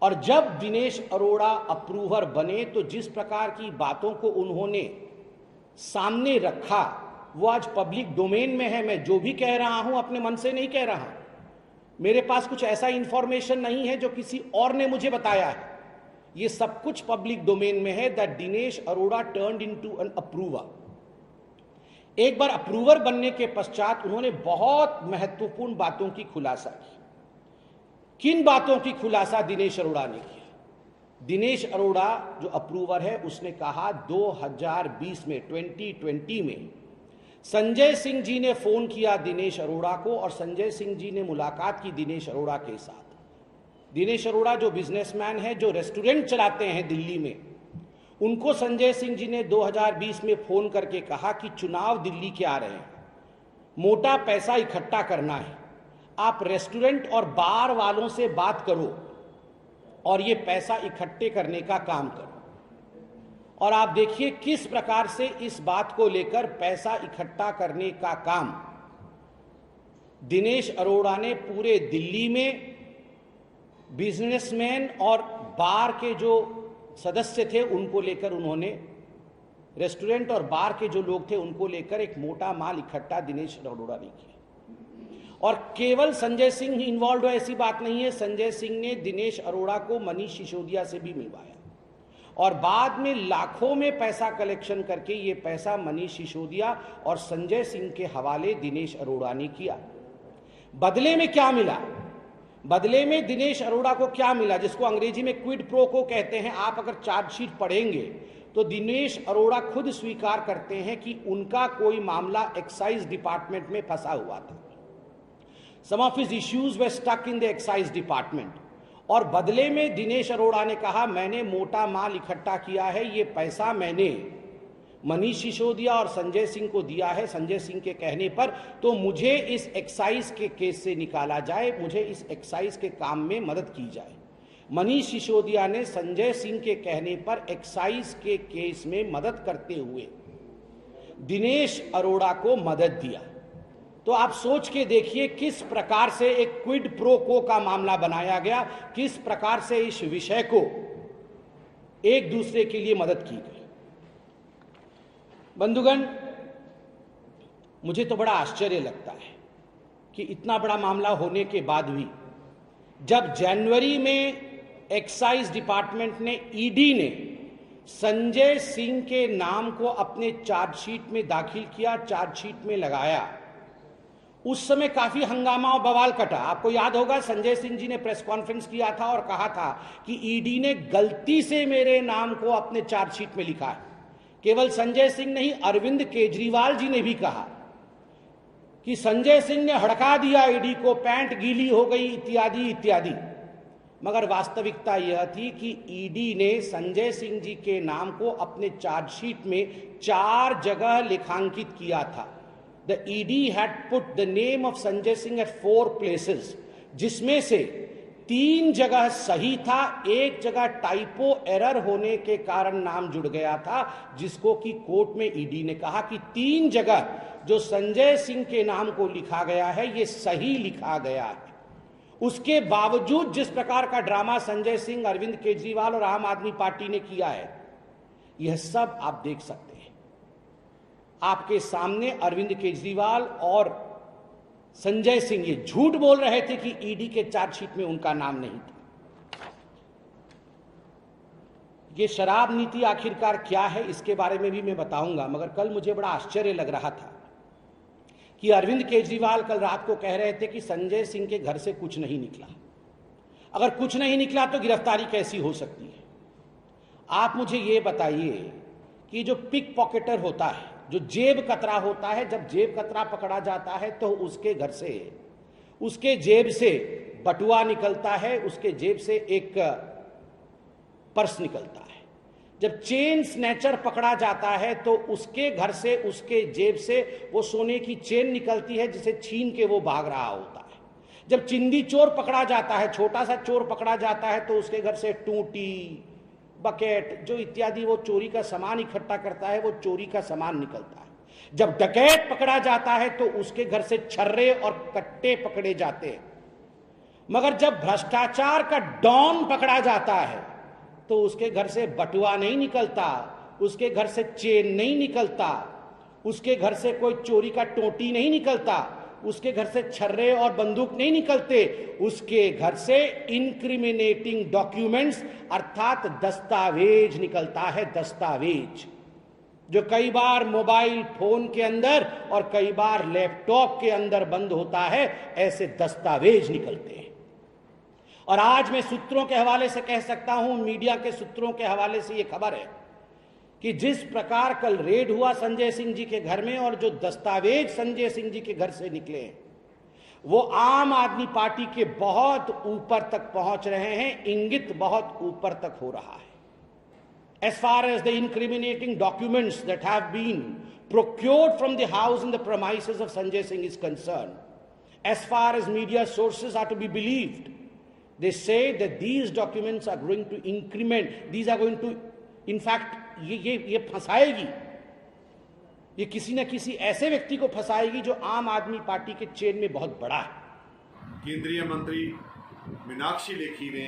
S11: और जब दिनेश अरोड़ा अप्रूवर बने तो जिस प्रकार की बातों को उन्होंने सामने रखा वो आज पब्लिक डोमेन में है। मैं जो भी कह रहा हूं अपने मन से नहीं कह रहा, मेरे पास कुछ ऐसा इंफॉर्मेशन नहीं है जो किसी और ने मुझे बताया है। ये सब कुछ पब्लिक डोमेन में है that Dinesh Arora turned into an approver. एक बार अप्रूवर बनने के पश्चात उन्होंने बहुत महत्वपूर्ण बातों की खुलासा की। किन बातों की खुलासा दिनेश अरोड़ा ने किया? दिनेश अरोड़ा जो अप्रूवर है उसने कहा 2020 में 2020 में संजय सिंह जी ने फोन किया दिनेश अरोड़ा को और संजय सिंह जी ने मुलाकात की दिनेश अरोड़ा के साथ। दिनेश अरोड़ा जो बिजनेसमैन है, जो रेस्टोरेंट चलाते हैं दिल्ली में, उनको संजय सिंह जी ने 2020 में फोन करके कहा कि चुनाव दिल्ली के आ रहे हैं, मोटा पैसा इकट्ठा करना है, आप रेस्टोरेंट और बार वालों से बात करो और ये पैसा इकट्ठे करने का काम करो। और आप देखिए किस प्रकार से इस बात को लेकर पैसा इकट्ठा करने का काम दिनेश अरोड़ा ने पूरे दिल्ली में बिजनेसमैन और बार के जो सदस्य थे उनको लेकर, उन्होंने रेस्टोरेंट और बार के जो लोग थे उनको लेकर एक मोटा माल इकट्ठा दिनेश अरोड़ा ने किया। और केवल संजय सिंह ही इन्वॉल्व हो ऐसी बात नहीं है, संजय सिंह ने दिनेश अरोड़ा को मनीष सिसोदिया से भी मिलवाया और बाद में लाखों में पैसा कलेक्शन करके ये पैसा मनीष सिसोदिया और संजय सिंह के हवाले दिनेश अरोड़ा ने किया। बदले में क्या मिला? बदले में दिनेश अरोड़ा को क्या मिला, जिसको अंग्रेजी में क्विड प्रो को कहते हैं। आप अगर चार्जशीट पढ़ेंगे तो दिनेश अरोड़ा खुद स्वीकार करते हैं कि उनका कोई मामला एक्साइज डिपार्टमेंट में फंसा हुआ था। Some of his issues were stuck in the excise department और बदले में दिनेश अरोड़ा ने कहा मैंने मोटा माल इकट्ठा किया है, ये पैसा मैंने मनीष सिसोदिया और संजय सिंह को दिया है संजय सिंह के कहने पर, तो मुझे इस एक्साइज के केस से निकाला जाए, मुझे इस एक्साइज के काम में मदद की जाए। मनीष सिसोदिया ने संजय सिंह के कहने पर एक्साइज के केस में मदद करते हुए दिनेश अरोड़ा को मदद दिया। तो आप सोच के देखिए किस प्रकार से एक क्विड प्रो को का मामला बनाया गया, किस प्रकार से इस विषय को एक दूसरे के लिए मदद की गई। बंधुगण, मुझे तो बड़ा आश्चर्य लगता है कि इतना बड़ा मामला होने के बाद भी जब जनवरी में एक्साइज डिपार्टमेंट ने, ईडी ने संजय सिंह के नाम को अपने चार्जशीट में दाखिल किया, चार्जशीट में लगाया, उस समय काफी हंगामा और बवाल कटा। आपको याद होगा संजय सिंह जी ने प्रेस कॉन्फ्रेंस किया था और कहा था कि ईडी ने गलती से मेरे नाम को अपने चार्जशीट में लिखा है। केवल संजय सिंह नहीं, अरविंद केजरीवाल जी ने भी कहा कि संजय सिंह ने हड़का दिया ईडी को, पैंट गीली हो गई इत्यादि इत्यादि। मगर वास्तविकता यह थी कि ईडी ने संजय सिंह जी के नाम को अपने चार्जशीट में 4 जगह लेखांकित किया था। The ED had put the name of Sanjay Singh at 4 places, जिसमें से 3 जगह सही था, 1 जगह टाइपो एरर होने के कारण नाम जुड़ गया था, जिसको कि कोर्ट में ईडी ने कहा कि 3 जगह जो संजय सिंह के नाम को लिखा गया है ये सही लिखा गया है। उसके बावजूद जिस प्रकार का ड्रामा संजय सिंह, अरविंद केजरीवाल और आम आदमी पार्टी ने किया है, यह सब आप देख सकते हैं। आपके सामने अरविंद केजरीवाल और संजय सिंह ये झूठ बोल रहे थे कि ईडी के चार्जशीट में उनका नाम नहीं था। ये शराब नीति आखिरकार क्या है इसके बारे में भी मैं बताऊंगा, मगर कल मुझे बड़ा आश्चर्य लग रहा था कि अरविंद केजरीवाल कल रात को कह रहे थे कि संजय सिंह के घर से कुछ नहीं निकला। अगर कुछ नहीं निकला तो गिरफ्तारी कैसी हो सकती है? आप मुझे ये बताइए कि जो पिक पॉकेटर होता है, जो जेब कतरा होता है, जब जेब कतरा पकड़ा जाता है तो उसके घर से, उसके जेब से बटुआ निकलता है, उसके जेब से एक पर्स निकलता है। जब चेन स्नैचर पकड़ा जाता है तो उसके घर से, उसके जेब से वो सोने की चेन निकलती है जिसे छीन के वो भाग रहा होता है। जब चिंदी चोर पकड़ा जाता है, छोटा सा चोर पकड़ा जाता है, तो उसके घर से टूटी, बकेट, जो इत्यादि वो चोरी का सामान इकट्ठा करता है, वो चोरी का सामान निकलता है। जब डकैत पकड़ा जाता है तो उसके घर से छर्रे और कट्टे पकड़े जाते हैं। मगर जब भ्रष्टाचार का डॉन पकड़ा जाता है तो उसके घर से बटुआ नहीं निकलता, उसके घर से चेन नहीं निकलता, उसके घर से कोई चोरी का टोटी नहीं निकलता, उसके घर से छर्रे और बंदूक नहीं निकलते, उसके घर से इंक्रिमिनेटिंग डॉक्यूमेंट्स अर्थात दस्तावेज निकलता है। दस्तावेज जो कई बार मोबाइल फोन के अंदर और कई बार लैपटॉप के अंदर बंद होता है, ऐसे दस्तावेज निकलते हैं। और आज मैं सूत्रों के हवाले से कह सकता हूं, मीडिया के सूत्रों के हवाले से यह खबर है कि जिस प्रकार कल रेड हुआ संजय सिंह जी के घर में और जो दस्तावेज संजय सिंह जी के घर से निकले, वो आम आदमी पार्टी के बहुत ऊपर तक पहुंच रहे हैं, इंगित बहुत ऊपर तक हो रहा है। As far as the incriminating documents that have been procured from the house and the premises of Sanjay Singh is concerned, as far as media sources are to be believed, they say that these documents are going to increment, these are going to, in fact, ये फंसाएगी, ये किसी न किसी ऐसे व्यक्ति को फंसाएगी जो आम आदमी पार्टी के चेन में बहुत बड़ा है।
S1: केंद्रीय मंत्री मीनाक्षी लेखी ने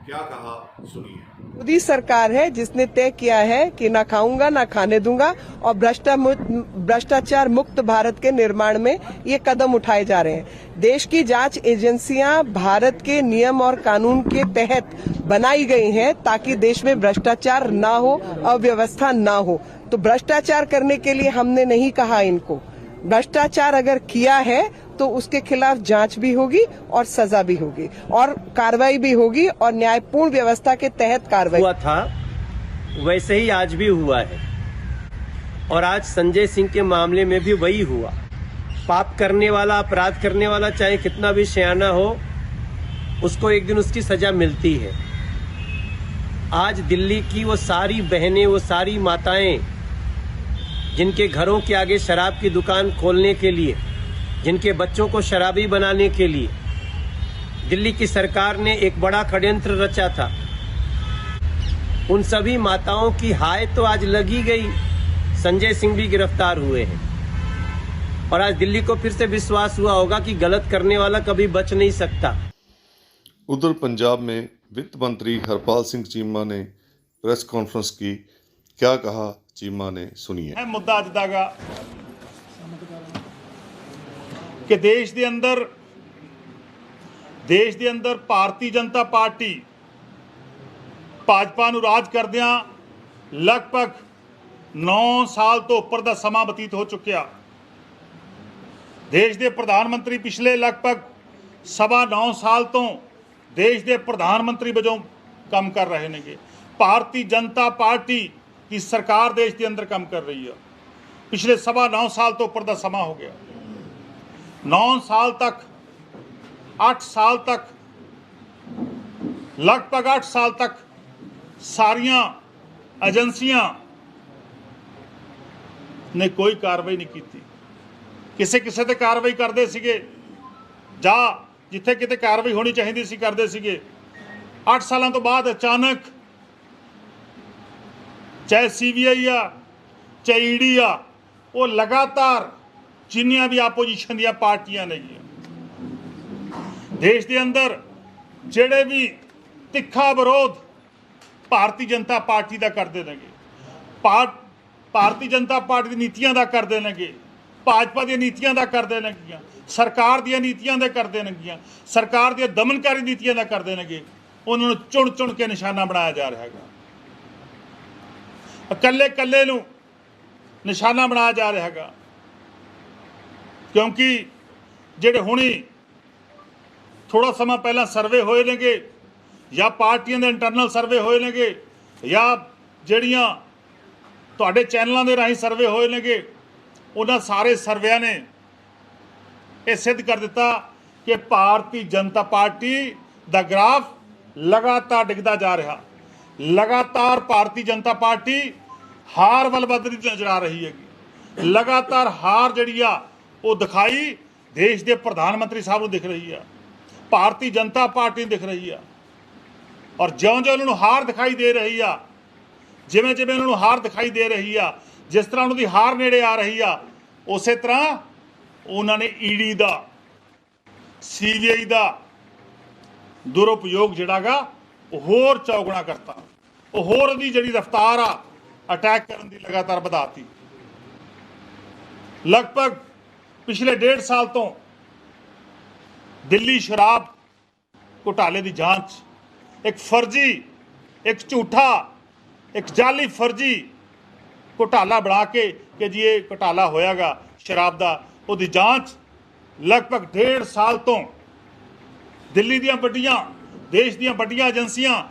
S1: क्या कहा, सुनिए।
S12: मोदी सरकार है जिसने तय किया है कि ना खाऊंगा ना खाने दूंगा, और भ्रष्टाचार मुक्त भारत के निर्माण में ये कदम उठाए जा रहे हैं। देश की जांच एजेंसियां भारत के नियम और कानून के तहत बनाई गई हैं ताकि देश में भ्रष्टाचार ना हो, अव्यवस्था ना हो। तो भ्रष्टाचार करने के लिए हमने नहीं कहा इनको। भ्रष्टाचार अगर किया है तो उसके खिलाफ जांच भी होगी और सजा भी होगी और कार्रवाई भी होगी और न्यायपूर्ण व्यवस्था के तहत कार्रवाई
S13: हुआ था, वैसे ही आज भी हुआ है। और आज संजय सिंह के मामले में भी वही हुआ। पाप करने वाला, अपराध करने वाला चाहे कितना भी सयाना हो, उसको एक दिन उसकी सजा मिलती है। आज दिल्ली की वो सारी बहनें, वो सारी माताएं जिनके घरों के आगे शराब की दुकान खोलने के लिए, जिनके बच्चों को शराबी बनाने के लिए दिल्ली की सरकार ने एक बड़ा षड्यंत्र रचा था, उन सभी माताओं की हाय तो आज लगी गई। संजय सिंह भी गिरफ्तार हुए हैं और आज दिल्ली को फिर से विश्वास हुआ होगा कि गलत करने वाला कभी बच नहीं सकता।
S14: उधर पंजाब में वित्त मंत्री हरपाल सिंह चीमा ने प्रेस कॉन्फ्रेंस की, क्या कहा चीमा ने, सुनिए।
S15: मुद्दा अज दा कि देश के अंदर भारतीय जनता पार्टी भाजपा नूं राज करदियां लगभग 9 साल तो उपर का समा बतीत हो चुकिया। देश के प्रधानमंत्री पिछले लगभग 9.25 साल तो देश के प्रधानमंत्री वजों काम कर रहे हैं। भारतीय जनता पार्टी की सरकार देश के अंदर काम कर रही है। पिछले 9.25 साल तो उपर का समा हो गया। 9 साल तक, 8 साल तक, लगभग 8 साल तक सारिया एजेंसियां ने कोई कार्रवाई नहीं की। किसे किसे ते कार्रवाई करते सीगे, जा जिथे किते कार्रवाई होनी चाहिए सी करते सीगे। 8 सालों तो बाद अचानक चाहे CBI आ चाहे ED आ, वो लगातार जिन्नियां भी आपोजिशन दी पार्टियां ने देश के अंदर जेड़े भी तिखा विरोध भारतीय जनता पार्टी का करते हैं, भारतीय जनता पार्टी की नीतियां का करते हैं, भाजपा दी नीतियां का करते हैं, सरकार दी नीतियां का करते हैं, सरकार दी दमनकारी नीतियां का करते हैं, उन्होंने चुन चुन के निशाना बनाया जा रहा है। कल्ले कल्ले नूं निशाना बनाया जा रहा है, क्योंकि जेडे हुणी थोड़ा समा पहला सर्वे होए नेगे या पार्टियां दे इंटरनल सर्वे होए नेगे या जड़ियां ਤੁਹਾਡੇ ਚੈਨਲਾਂ ਦੇ ਰਾਹੀਂ ਸਰਵੇ ਹੋਏ ਨੇਗੇ, ਉਹਨਾਂ ਸਾਰੇ ਸਰਵਿਆਂ ਨੇ ਇਹ ਸਿੱਧ ਕਰ ਦਿੱਤਾ ਕਿ ਭਾਰਤੀ ਜਨਤਾ ਪਾਰਟੀ ਦਾ ਗ੍ਰਾਫ ਲਗਾਤਾਰ ਡਿੱਗਦਾ ਜਾ ਰਿਹਾ। ਲਗਾਤਾਰ ਭਾਰਤੀ ਜਨਤਾ ਪਾਰਟੀ ਹਾਰ ਵੱਲ ਵੱਧਦੀ ਨਜ਼ਰ ਆ ਰਹੀ ਹੈਗੀ। ਲਗਾਤਾਰ ਹਾਰ ਜਿਹੜੀ ਆ ਉਹ ਦਿਖਾਈ ਦੇਸ਼ ਦੇ ਪ੍ਰਧਾਨ ਮੰਤਰੀ ਸਾਹਿਬ ਨੂੰ ਦਿਖ ਰਹੀ ਆ, ਭਾਰਤੀ ਜਨਤਾ ਪਾਰਟੀ ਨੂੰ ਦਿਖ ਰਹੀ ਆ। ਔਰ ਜਿਉਂ-ਜਿਉਂ ਉਹਨਾਂ ਨੂੰ ਹਾਰ ਦਿਖਾਈ ਦੇ ਰਹੀ ਆ, ਜਿਵੇਂ-ਜਿਵੇਂ ਉਹਨਾਂ ਨੂੰ ਹਾਰ ਦਿਖਾਈ ਦੇ ਰਹੀ ਆ, ਜਿਸ ਤਰ੍ਹਾਂ ਉਹਨਾਂ ਦੀ ਹਾਰ ਨੇੜੇ ਆ ਰਹੀ ਆ, ਉਸੇ ਤਰ੍ਹਾਂ ਉਹਨਾਂ ਨੇ ਈਡੀ ਦਾ, ਸੀਬੀਆਈ ਦਾ ਦੁਰਉਪਯੋਗ ਜਿਹੜਾਗਾ ਉਹ ਹੋਰ ਚੌਗਣਾ ਕਰਤਾ। ਉਹ ਹੋਰ ਉਹਦੀ ਜਿਹੜੀ ਰਫ਼ਤਾਰ ਆ ਅਟੈਕ ਕਰਨ ਦੀ ਲਗਾਤਾਰ ਵਧਾਤੀ। ਲਗਭਗ ਪਿਛਲੇ 1.5 ਸਾਲ ਤੋਂ ਦਿੱਲੀ ਸ਼ਰਾਬ ਘੁਟਾਲੇ ਦੀ ਜਾਂਚ ਇੱਕ ਫਰਜ਼ੀ, ਇੱਕ ਝੂਠਾ, ਇੱਕ ਜਾਲੀ ਫਰਜ਼ੀ ਘੁਟਾਲਾ ਬਣਾ ਕੇ ਕਿ ਜੀ ਇਹ ਘੁਟਾਲਾ ਹੋਇਆਗਾ ਸ਼ਰਾਬ ਦਾ, ਉਹਦੀ ਜਾਂਚ ਲਗਭਗ 1.5 ਸਾਲ ਤੋਂ ਦਿੱਲੀ ਦੀਆਂ ਵੱਡੀਆਂ, ਦੇਸ਼ ਦੀਆਂ ਵੱਡੀਆਂ ਏਜੰਸੀਆਂ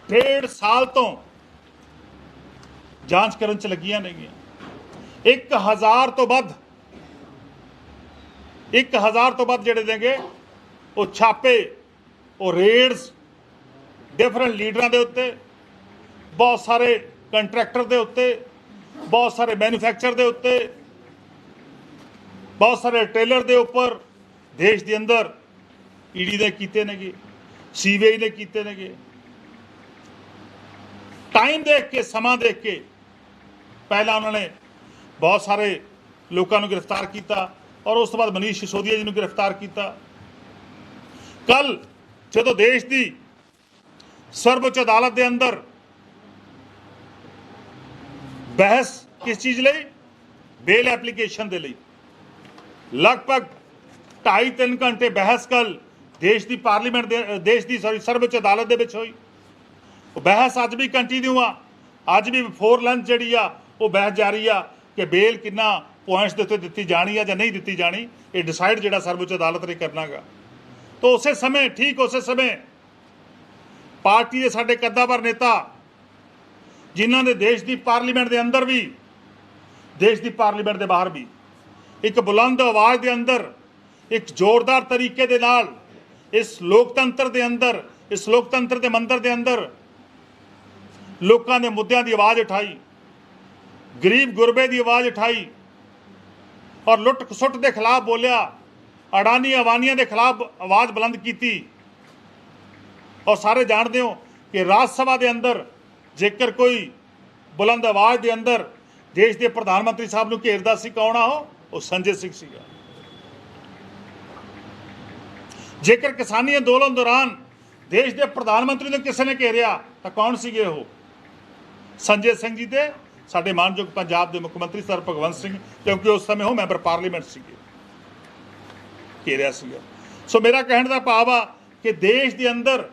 S15: 1.5 ਸਾਲ ਤੋਂ ਜਾਂਚ ਕਰਨ 'ਚ ਲੱਗੀਆਂ ਨੇਗੀਆਂ। 1000 ਤੋਂ ਵੱਧ ਜਿਹੜੇ ਨੇਗੇ ਉਹ ਛਾਪੇ, ਉਹ ਰੇਡਸ ਡਿਫਰੈਂਟ ਲੀਡਰਾਂ ਦੇ ਉੱਤੇ, ਬਹੁਤ ਸਾਰੇ ਕੰਟਰੈਕਟਰ ਦੇ ਉੱਤੇ, ਬਹੁਤ ਸਾਰੇ ਮੈਨੂਫੈਕਚਰ ਦੇ ਉੱਤੇ, ਬਹੁਤ ਸਾਰੇ ਟੇਲਰ ਦੇ ਉੱਪਰ ਦੇਸ਼ ਦੇ ਅੰਦਰ ਈਡੀ ਨੇ ਕੀਤੇ ਨੇਗੇ, ਸੀਬੀਆਈ ਨੇ ਕੀਤੇ ਨੇਗੇ। ਟਾਈਮ ਦੇਖ ਕੇ, ਸਮਾਂ ਦੇਖ ਕੇ ਪਹਿਲਾਂ ਉਹਨਾਂ ਨੇ ਬਹੁਤ ਸਾਰੇ ਲੋਕਾਂ ਨੂੰ ਗ੍ਰਿਫਤਾਰ ਕੀਤਾ ਔਰ ਉਸ ਤੋਂ ਬਾਅਦ ਮਨੀਸ਼ ਸਿਸੋਦੀਆ ਜੀ ਨੂੰ ਗ੍ਰਿਫਤਾਰ ਕੀਤਾ। ਕੱਲ ਜਦੋਂ ਦੇਸ਼ ਦੀ ਸਰਵਉੱਚ ਅਦਾਲਤ ਦੇ ਅੰਦਰ ਬਹਿਸ ਕਿਸ ਚੀਜ਼ ਲਈ, ਬੇਲ ਐਪਲੀਕੇਸ਼ਨ ਦੇ ਲਈ, ਲਗਭਗ 2.5-3 ਘੰਟੇ ਬਹਿਸ ਕੱਲ ਦੇਸ਼ ਦੀ ਪਾਰਲੀਮੈਂਟ ਦੇ, ਦੇਸ਼ ਦੀ ਸਰਵਉੱਚ ਅਦਾਲਤ ਦੇ ਵਿੱਚ ਹੋਈ। ਉਹ ਬਹਿਸ ਅੱਜ ਵੀ ਕੰਟੀਨਿਊ ਆ, ਅੱਜ ਵੀ ਬਿਫੋਰ ਲੰਚ ਜਿਹੜੀ ਆ ਉਹ ਬਹਿਸ ਜਾਰੀ ਆ ਕਿ ਬੇਲ ਕਿੰਨਾ ਪੁਆਇੰਟਸ ਦੇ ਉੱਤੇ ਦਿੱਤੀ ਜਾਣੀ ਆ ਜਾਂ ਨਹੀਂ ਦਿੱਤੀ ਜਾਣੀ, ਇਹ ਡਿਸਾਈਡ ਜਿਹੜਾ ਸਰਵਉੱਚ ਅਦਾਲਤ ਨੇ ਕਰਨਾਗਾ। ਤਾਂ ਉਸੇ ਸਮੇਂ, ਠੀਕ ਉਸੇ ਸਮੇਂ ਪਾਰਟੀ ਦੇ ਸਾਡੇ ਕੱਦਾਵਰ ਨੇਤਾ, ਜਿਨ੍ਹਾਂ ਦੇ ਦੇਸ਼ ਦੀ ਪਾਰਲੀਮੈਂਟ ਦੇ ਅੰਦਰ ਵੀ, ਦੇਸ਼ ਦੀ ਪਾਰਲੀਮੈਂਟ ਦੇ ਬਾਹਰ ਵੀ ਇੱਕ ਬੁਲੰਦ ਆਵਾਜ਼ ਦੇ ਅੰਦਰ, ਇੱਕ ਜ਼ੋਰਦਾਰ ਤਰੀਕੇ ਦੇ ਨਾਲ ਇਸ ਲੋਕਤੰਤਰ ਦੇ ਅੰਦਰ, ਇਸ ਲੋਕਤੰਤਰ ਦੇ ਮੰਦਰ ਦੇ ਅੰਦਰ ਲੋਕਾਂ ਦੇ ਮੁੱਦਿਆਂ ਦੀ ਆਵਾਜ਼ ਉਠਾਈ, ਗਰੀਬ ਗੁਰਬੇ ਦੀ ਆਵਾਜ਼ ਉਠਾਈ ਔਰ ਲੁੱਟ ਖਸੁੱਟ ਦੇ ਖਿਲਾਫ ਬੋਲਿਆ, ਅਡਾਨੀ ਅਵਾਨੀਆਂ ਦੇ ਖਿਲਾਫ ਆਵਾਜ਼ ਬੁਲੰਦ ਕੀਤੀ। ਔਰ ਸਾਰੇ ਜਾਣਦੇ ਹੋ ਕਿ ਰਾਜ ਸਭਾ ਦੇ ਅੰਦਰ ਜੇਕਰ ਕੋਈ ਬੁਲੰਦ ਆਵਾਜ਼ ਦੇ ਅੰਦਰ ਦੇਸ਼ ਦੇ ਪ੍ਰਧਾਨ ਮੰਤਰੀ ਸਾਹਿਬ ਨੂੰ ਘੇਰਦਾ ਸੀ, ਕੌਣ ਆ ਉਹ ਸੰਜੇ ਸਿੰਘ ਸੀਗਾ। ਜੇਕਰ ਕਿਸਾਨੀ ਅੰਦੋਲਨ ਦੌਰਾਨ ਦੇਸ਼ ਦੇ ਪ੍ਰਧਾਨ ਮੰਤਰੀ ਨੂੰ ਕਿਸੇ ਨੇ ਘੇਰਿਆ ਤਾਂ ਕੌਣ ਸੀਗੇ ਉਹ? ਸੰਜੇ ਸਿੰਘ ਜੀ ਤੇ ਸਾਡੇ ਮਾਨਯੋਗ ਪੰਜਾਬ ਦੇ ਮੁੱਖ ਮੰਤਰੀ ਸਰ ਭਗਵੰਤ ਸਿੰਘ, ਕਿਉਂਕਿ ਉਸ ਸਮੇਂ ਉਹ ਮੈਂਬਰ ਪਾਰਲੀਮੈਂਟ ਸੀਗੇ, ਘੇਰਿਆ ਸੀਗਾ। ਸੋ ਮੇਰਾ ਕਹਿਣ ਦਾ ਭਾਵ ਆ ਕਿ ਦੇਸ਼ ਦੇ ਅੰਦਰ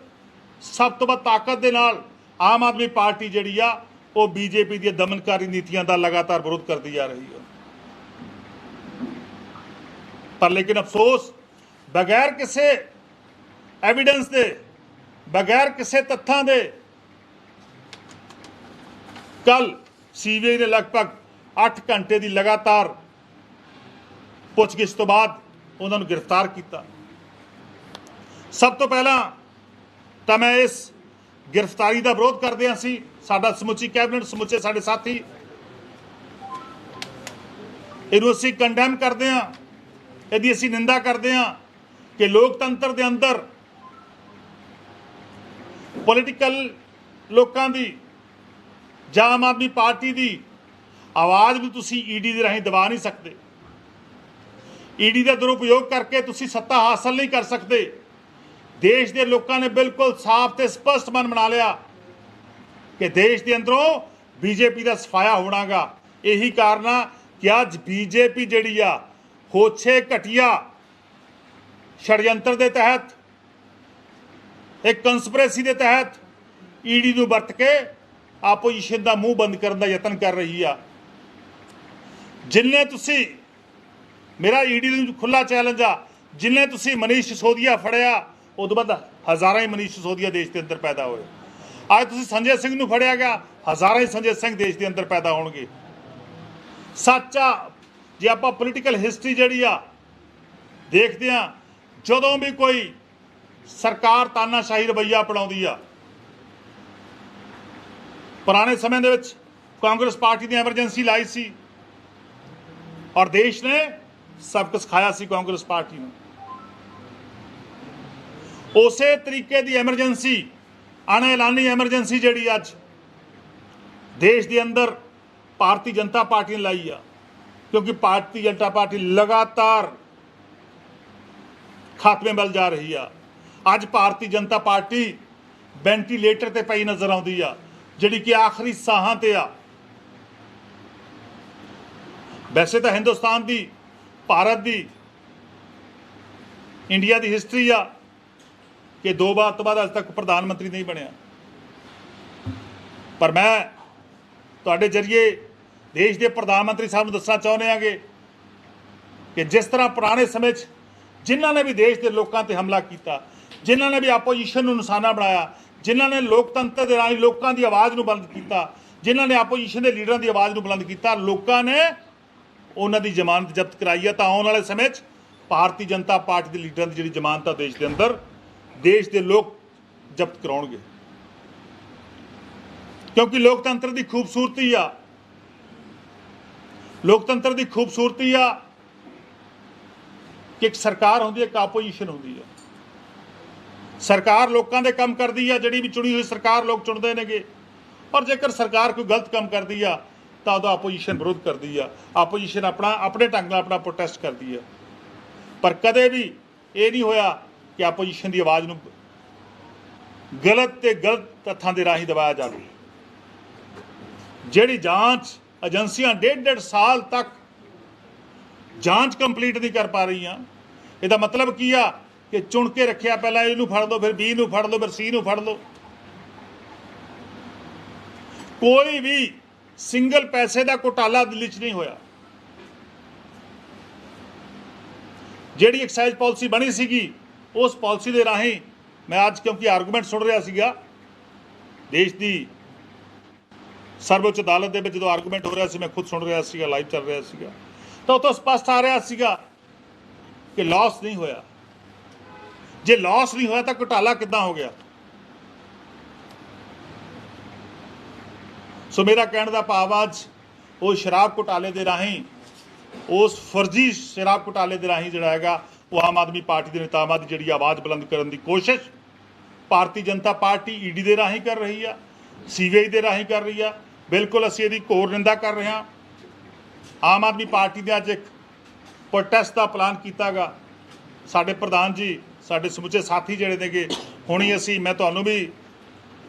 S15: ਸਭ ਤੋਂ ਵੱਧ ਤਾਕਤ ਦੇ ਨਾਲ ਆਮ ਆਦਮੀ ਪਾਰਟੀ ਜਿਹੜੀ ਆ ਉਹ ਬੀਜੇਪੀ ਦੀਆਂ ਦਮਨਕਾਰੀ ਨੀਤੀਆਂ ਦਾ ਲਗਾਤਾਰ ਵਿਰੋਧ ਕਰਦੀ ਜਾ ਰਹੀ ਹੈ। ਪਰ ਲੇਕਿਨ ਅਫਸੋਸ, ਬਗੈਰ ਕਿਸੇ ਐਵੀਡੈਂਸ ਦੇ, ਬਗੈਰ ਕਿਸੇ ਤੱਥਾਂ ਦੇ, ਕੱਲ ਸੀਬੀਆਈ ਨੇ ਲਗਭਗ 8 ਘੰਟੇ ਦੀ ਲਗਾਤਾਰ ਪੁੱਛਗਿੱਛ ਤੋਂ ਬਾਅਦ ਉਹਨਾਂ ਨੂੰ ਗ੍ਰਿਫਤਾਰ ਕੀਤਾ। ਸਭ ਤੋਂ ਪਹਿਲਾਂ ਤਾਂ ਮੈਂ ਇਸ ਗ੍ਰਿਫਤਾਰੀ ਦਾ ਵਿਰੋਧ ਕਰਦੇ ਹਾਂ ਸੀ, ਸਾਡਾ ਸਮੁੱਚੀ ਕੈਬਨਿਟ, ਸਮੁੱਚੇ ਸਾਡੇ ਸਾਥੀ ਇਹਨੂੰ ਅਸੀਂ ਕੰਡੈਮ ਕਰਦੇ ਹਾਂ, ਇਹਦੀ ਅਸੀਂ ਨਿੰਦਾ ਕਰਦੇ ਹਾਂ ਕਿ ਲੋਕਤੰਤਰ ਦੇ ਅੰਦਰ ਪੋਲੀਟੀਕਲ ਲੋਕਾਂ ਦੀ ਜਾਂ ਆਮ ਆਦਮੀ ਪਾਰਟੀ ਦੀ ਆਵਾਜ਼ ਨੂੰ ਤੁਸੀਂ ਈਡੀ ਦੇ ਰਾਹੀਂ ਦਬਾ ਨਹੀਂ ਸਕਦੇ। ਈਡੀ ਦਾ ਦੁਰਉਪਯੋਗ ਕਰਕੇ ਤੁਸੀਂ ਸੱਤਾ ਹਾਸਲ ਨਹੀਂ ਕਰ ਸਕਦੇ। ਦੇਸ਼ ਦੇ ਲੋਕਾਂ ਨੇ ਬਿਲਕੁਲ ਸਾਫ਼ ਤੇ ਸਪਸ਼ਟ ਮਨ ਬਣਾ ਲਿਆ ਕਿ ਦੇਸ਼ ਦੇ ਅੰਦਰੋਂ ਬੀਜੇਪੀ ਦਾ ਸਫਾਇਆ ਹੋਣਾਗਾ। ਇਹੀ ਕਾਰਨ ਆ ਕਿ ਅੱਜ ਬੀਜੇਪੀ ਜਿਹੜੀ ਆ ਹੋਛੇ ਘਟੀਆ षडयंत्र ਦੇ ਤਹਿਤ, ਇੱਕ ਕੰਸਪੀਰੇਸੀ ਦੇ ਤਹਿਤ ਈਡੀ ਨੂੰ ਵਰਤ ਕੇ ਆਪੋਜੀਸ਼ਨ ਦਾ ਮੂੰਹ ਬੰਦ ਕਰਨ ਦਾ ਯਤਨ ਕਰ ਰਹੀ ਆ। ਜਿੰਨੇ ਤੁਸੀਂ, ਮੇਰਾ ਈਡੀ ਨੂੰ ਖੁੱਲਾ ਚੈਲੰਜ ਆ, ਜਿੰਨੇ ਤੁਸੀਂ ਮਨੀਸ਼ ਸਿਸੋਦੀਆ ਫੜਿਆ, ਉਦੋਂ ਬਾਅਦ ਹਜ਼ਾਰਾਂ ਹੀ ਮਨੀਸ਼ ਸਿਸੋਦੀਆ ਦੇਸ਼ ਦੇ ਅੰਦਰ ਪੈਦਾ ਹੋਏ। ਅੱਜ ਤੁਸੀਂ ਸੰਜੇ ਸਿੰਘ ਨੂੰ ਫੜਿਆ ਗਿਆ, ਹਜ਼ਾਰਾਂ ਹੀ ਸੰਜੇ ਸਿੰਘ ਦੇਸ਼ ਦੇ ਅੰਦਰ ਪੈਦਾ ਹੋਣਗੇ। ਸੱਚ ਆ ਜੇ ਆਪਾਂ ਪੋਲੀਟੀਕਲ ਹਿਸਟਰੀ ਜਿਹੜੀ ਆ ਦੇਖਦੇ ਆ, ਜਦੋਂ ਵੀ ਕੋਈ ਸਰਕਾਰ ਤਾਨਾਸ਼ਾਹੀ ਰਵੱਈਆ ਅਪਣਾਉਂਦੀ ਆ, ਪੁਰਾਣੇ ਸਮੇਂ ਦੇ ਵਿੱਚ ਕਾਂਗਰਸ ਪਾਰਟੀ ਨੇ ਐਮਰਜੈਂਸੀ ਲਾਈ ਸੀ ਔਰ ਦੇਸ਼ ਨੇ ਸਬਕ ਸਿਖਾਇਆ ਸੀ ਕਾਂਗਰਸ ਪਾਰਟੀ ਨੂੰ। ਉਸੇ ਤਰੀਕੇ ਦੀ ਐਮਰਜੈਂਸੀ, ਅਣਐਲਾਨੀ ਐਮਰਜੈਂਸੀ ਜਿਹੜੀ ਅੱਜ ਦੇਸ਼ ਦੇ ਅੰਦਰ ਭਾਰਤੀ ਜਨਤਾ ਪਾਰਟੀ ਨੇ ਲਾਈ ਆ, ਕਿਉਂਕਿ ਭਾਰਤੀ ਜਨਤਾ ਪਾਰਟੀ ਲਗਾਤਾਰ ਖਾਤਮੇ ਵੱਲ ਜਾ ਰਹੀ ਆ। ਅੱਜ ਭਾਰਤੀ ਜਨਤਾ ਪਾਰਟੀ ਵੈਂਟੀਲੇਟਰ ਤੇ ਪਈ ਨਜ਼ਰ ਆਉਂਦੀ ਆ, ਜਿਹੜੀ ਕਿ ਆਖਰੀ ਸਾਹਾਂ ਤੇ ਆ। ਵੈਸੇ ਤਾਂ ਹਿੰਦੁਸਤਾਨ ਦੀ, ਭਾਰਤ ਦੀ, ਇੰਡੀਆ ਦੀ ਹਿਸਟਰੀ ਆ ਕਿ 2 ਵਾਰ ਤੋਂ ਬਾਅਦ ਅੱਜ ਤੱਕ ਪ੍ਰਧਾਨ ਮੰਤਰੀ ਨਹੀਂ ਬਣਿਆ। ਪਰ ਮੈਂ ਤੁਹਾਡੇ ਜਰੀਏ ਦੇਸ਼ ਦੇ ਪ੍ਰਧਾਨ ਮੰਤਰੀ ਸਾਹਿਬ ਨੂੰ ਦੱਸਣਾ ਚਾਹੁੰਦੇ ਆਂਗੇ ਕਿ ਜਿਸ ਤਰ੍ਹਾਂ ਪੁਰਾਣੇ ਸਮੇਂ 'ਚ ਜਿਨ੍ਹਾਂ ਨੇ ਵੀ ਦੇਸ਼ ਦੇ ਲੋਕਾਂ ਤੇ ਹਮਲਾ ਕੀਤਾ, ਜਿਨ੍ਹਾਂ ਨੇ ਵੀ ਆਪੋਜੀਸ਼ਨ ਨੂੰ ਨਿਸ਼ਾਨਾ ਬਣਾਇਆ, ਜਿਨ੍ਹਾਂ ਨੇ ਲੋਕਤੰਤਰ ਦੇ ਰਾਹੀਂ ਲੋਕਾਂ ਦੀ ਆਵਾਜ਼ ਨੂੰ ਬੁਲੰਦ ਕੀਤਾ, ਜਿਨ੍ਹਾਂ ਨੇ ਆਪੋਜੀਸ਼ਨ ਦੇ ਲੀਡਰਾਂ ਦੀ ਆਵਾਜ਼ ਨੂੰ ਬੁਲੰਦ ਕੀਤਾ, ਲੋਕਾਂ ਨੇ ਉਹਨਾਂ ਦੀ ਜ਼ਮਾਨਤ ਜ਼ਬਤ ਕਰਾਈ ਹੈ। ਤਾਂ ਆਉਣ ਵਾਲੇ ਸਮੇਂ 'ਚ ਭਾਰਤੀ ਜਨਤਾ ਪਾਰਟੀ ਦੇ ਲੀਡਰਾਂ ਦੀ ਜਿਹੜੀ ਜ਼ਮਾਨਤ ਆ ਦੇਸ਼ ਦੇ ਅੰਦਰ, ਦੇਸ਼ ਦੇ ਲੋਕ ਜ਼ਬਤ ਕਰਾਉਣਗੇ, ਕਿਉਂਕਿ ਲੋਕਤੰਤਰ ਦੀ ਖੂਬਸੂਰਤੀ ਆ, ਲੋਕਤੰਤਰ ਦੀ ਖੂਬਸੂਰਤੀ ਆ ਕਿ ਇੱਕ ਸਰਕਾਰ ਹੁੰਦੀ ਹੈ, ਇੱਕ ਆਪੋਜੀਸ਼ਨ ਹੁੰਦੀ ਹੈ। ਸਰਕਾਰ ਲੋਕਾਂ ਦੇ ਕੰਮ ਕਰਦੀ ਆ, ਜਿਹੜੀ ਵੀ ਚੁਣੀ ਹੋਈ ਸਰਕਾਰ ਲੋਕ ਚੁਣਦੇ ਨੇਗੇ, ਔਰ ਜੇਕਰ ਸਰਕਾਰ ਕੋਈ ਗਲਤ ਕੰਮ ਕਰਦੀ ਆ ਤਾਂ ਉਹਦਾ ਆਪੋਜੀਸ਼ਨ ਵਿਰੋਧ ਕਰਦੀ ਆ, ਆਪੋਜੀਸ਼ਨ ਆਪਣੇ ਢੰਗ ਨਾਲ ਆਪਣਾ ਪ੍ਰੋਟੈਸਟ ਕਰਦੀ ਆ। ਪਰ ਕਦੇ ਵੀ ਇਹ ਨਹੀਂ ਹੋਇਆ ਕਿ ਆਪੋਜੀਸ਼ਨ ਦੀ ਆਵਾਜ਼ ਨੂੰ ਗਲਤ ਤੱਥਾਂ ਦੇ ਰਾਹੀਂ ਦਬਾਇਆ ਜਾਵੇ। ਜਿਹੜੀ ਜਾਂਚ ਏਜੰਸੀਆਂ 1.5 ਸਾਲ ਤੱਕ ਜਾਂਚ ਕੰਪਲੀਟ ਨਹੀਂ ਕਰ ਪਾ ਰਹੀਆਂ, ਇਹਦਾ ਮਤਲਬ ਕੀ ਆ ਕਿ ਚੁਣ ਕੇ ਰੱਖਿਆ, ਪਹਿਲਾਂ ਇਹਨੂੰ ਫੜ ਲਓ, ਫਿਰ B ਨੂੰ ਫੜ ਲਓ, ਫਿਰ C ਨੂੰ ਫੜ ਲਓ। ਕੋਈ ਵੀ ਸਿੰਗਲ ਪੈਸੇ ਦਾ ਘੁਟਾਲਾ ਦਿੱਲੀ 'ਚ ਨਹੀਂ ਹੋਇਆ। ਜਿਹੜੀ ਐਕਸਾਈਜ਼ ਪਾਲਿਸੀ ਬਣੀ ਸੀਗੀ, ਉਸ ਪਾਲਿਸੀ ਦੇ ਰਾਹੀਂ ਮੈਂ ਅੱਜ ਕਿਉਂਕਿ ਆਰਗੂਮੈਂਟ ਸੁਣ ਰਿਹਾ ਸੀਗਾ ਦੇਸ਼ ਦੀ ਸਰਵਉੱਚ ਅਦਾਲਤ ਦੇ ਵਿੱਚ, ਜਦੋਂ ਆਰਗੂਮੈਂਟ ਹੋ ਰਿਹਾ ਸੀ ਮੈਂ ਖੁਦ ਸੁਣ ਰਿਹਾ ਸੀਗਾ, ਲਾਈਵ ਚੱਲ ਰਿਹਾ ਸੀਗਾ, ਤਾਂ ਉੱਥੋਂ ਸਪਸ਼ਟ ਆ ਰਿਹਾ ਸੀਗਾ ਕਿ ਲਾਸ ਨਹੀਂ ਹੋਇਆ। ਜੇ ਲਾਸ ਨਹੀਂ ਹੋਇਆ ਤਾਂ ਘੁਟਾਲਾ ਕਿੱਦਾਂ ਹੋ ਗਿਆ? ਸੋ ਮੇਰਾ ਕਹਿਣ ਦਾ ਭਾਵ ਅੱਜ ਉਹ ਸ਼ਰਾਬ ਘੁਟਾਲੇ ਦੇ ਰਾਹੀਂ, ਉਸ ਫਰਜ਼ੀ ਸ਼ਰਾਬ ਘੁਟਾਲੇ ਦੇ ਰਾਹੀਂ ਜਿਹੜਾ ਹੈਗਾ ਉਹ ਆਮ ਆਦਮੀ ਪਾਰਟੀ ਦੇ ਨੇਤਾਵਾਂ ਦੀ ਜਿਹੜੀ ਆਵਾਜ਼ ਬੁਲੰਦ ਕਰਨ ਦੀ ਕੋਸ਼ਿਸ਼ ਭਾਰਤੀ ਜਨਤਾ ਪਾਰਟੀ ਈਡੀ ਦੇ ਰਾਹੀਂ ਕਰ ਰਹੀ ਆ, CBI ਦੇ ਰਾਹੀਂ ਕਰ ਰਹੀ ਆ। ਬਿਲਕੁਲ ਅਸੀਂ ਇਹਦੀ ਘੋਰ ਨਿੰਦਾ ਕਰ ਰਹੇ ਹਾਂ। ਆਮ ਆਦਮੀ ਪਾਰਟੀ ਨੇ ਅੱਜ ਇੱਕ ਪ੍ਰੋਟੈਸਟ ਦਾ ਪਲਾਨ ਕੀਤਾਗਾ। ਸਾਡੇ ਪ੍ਰਧਾਨ ਜੀ, ਸਾਡੇ ਸਮੁੱਚੇ ਸਾਥੀ ਜਿਹੜੇ ਨੇਗੇ, ਹੁਣੀ ਮੈਂ ਤੁਹਾਨੂੰ ਵੀ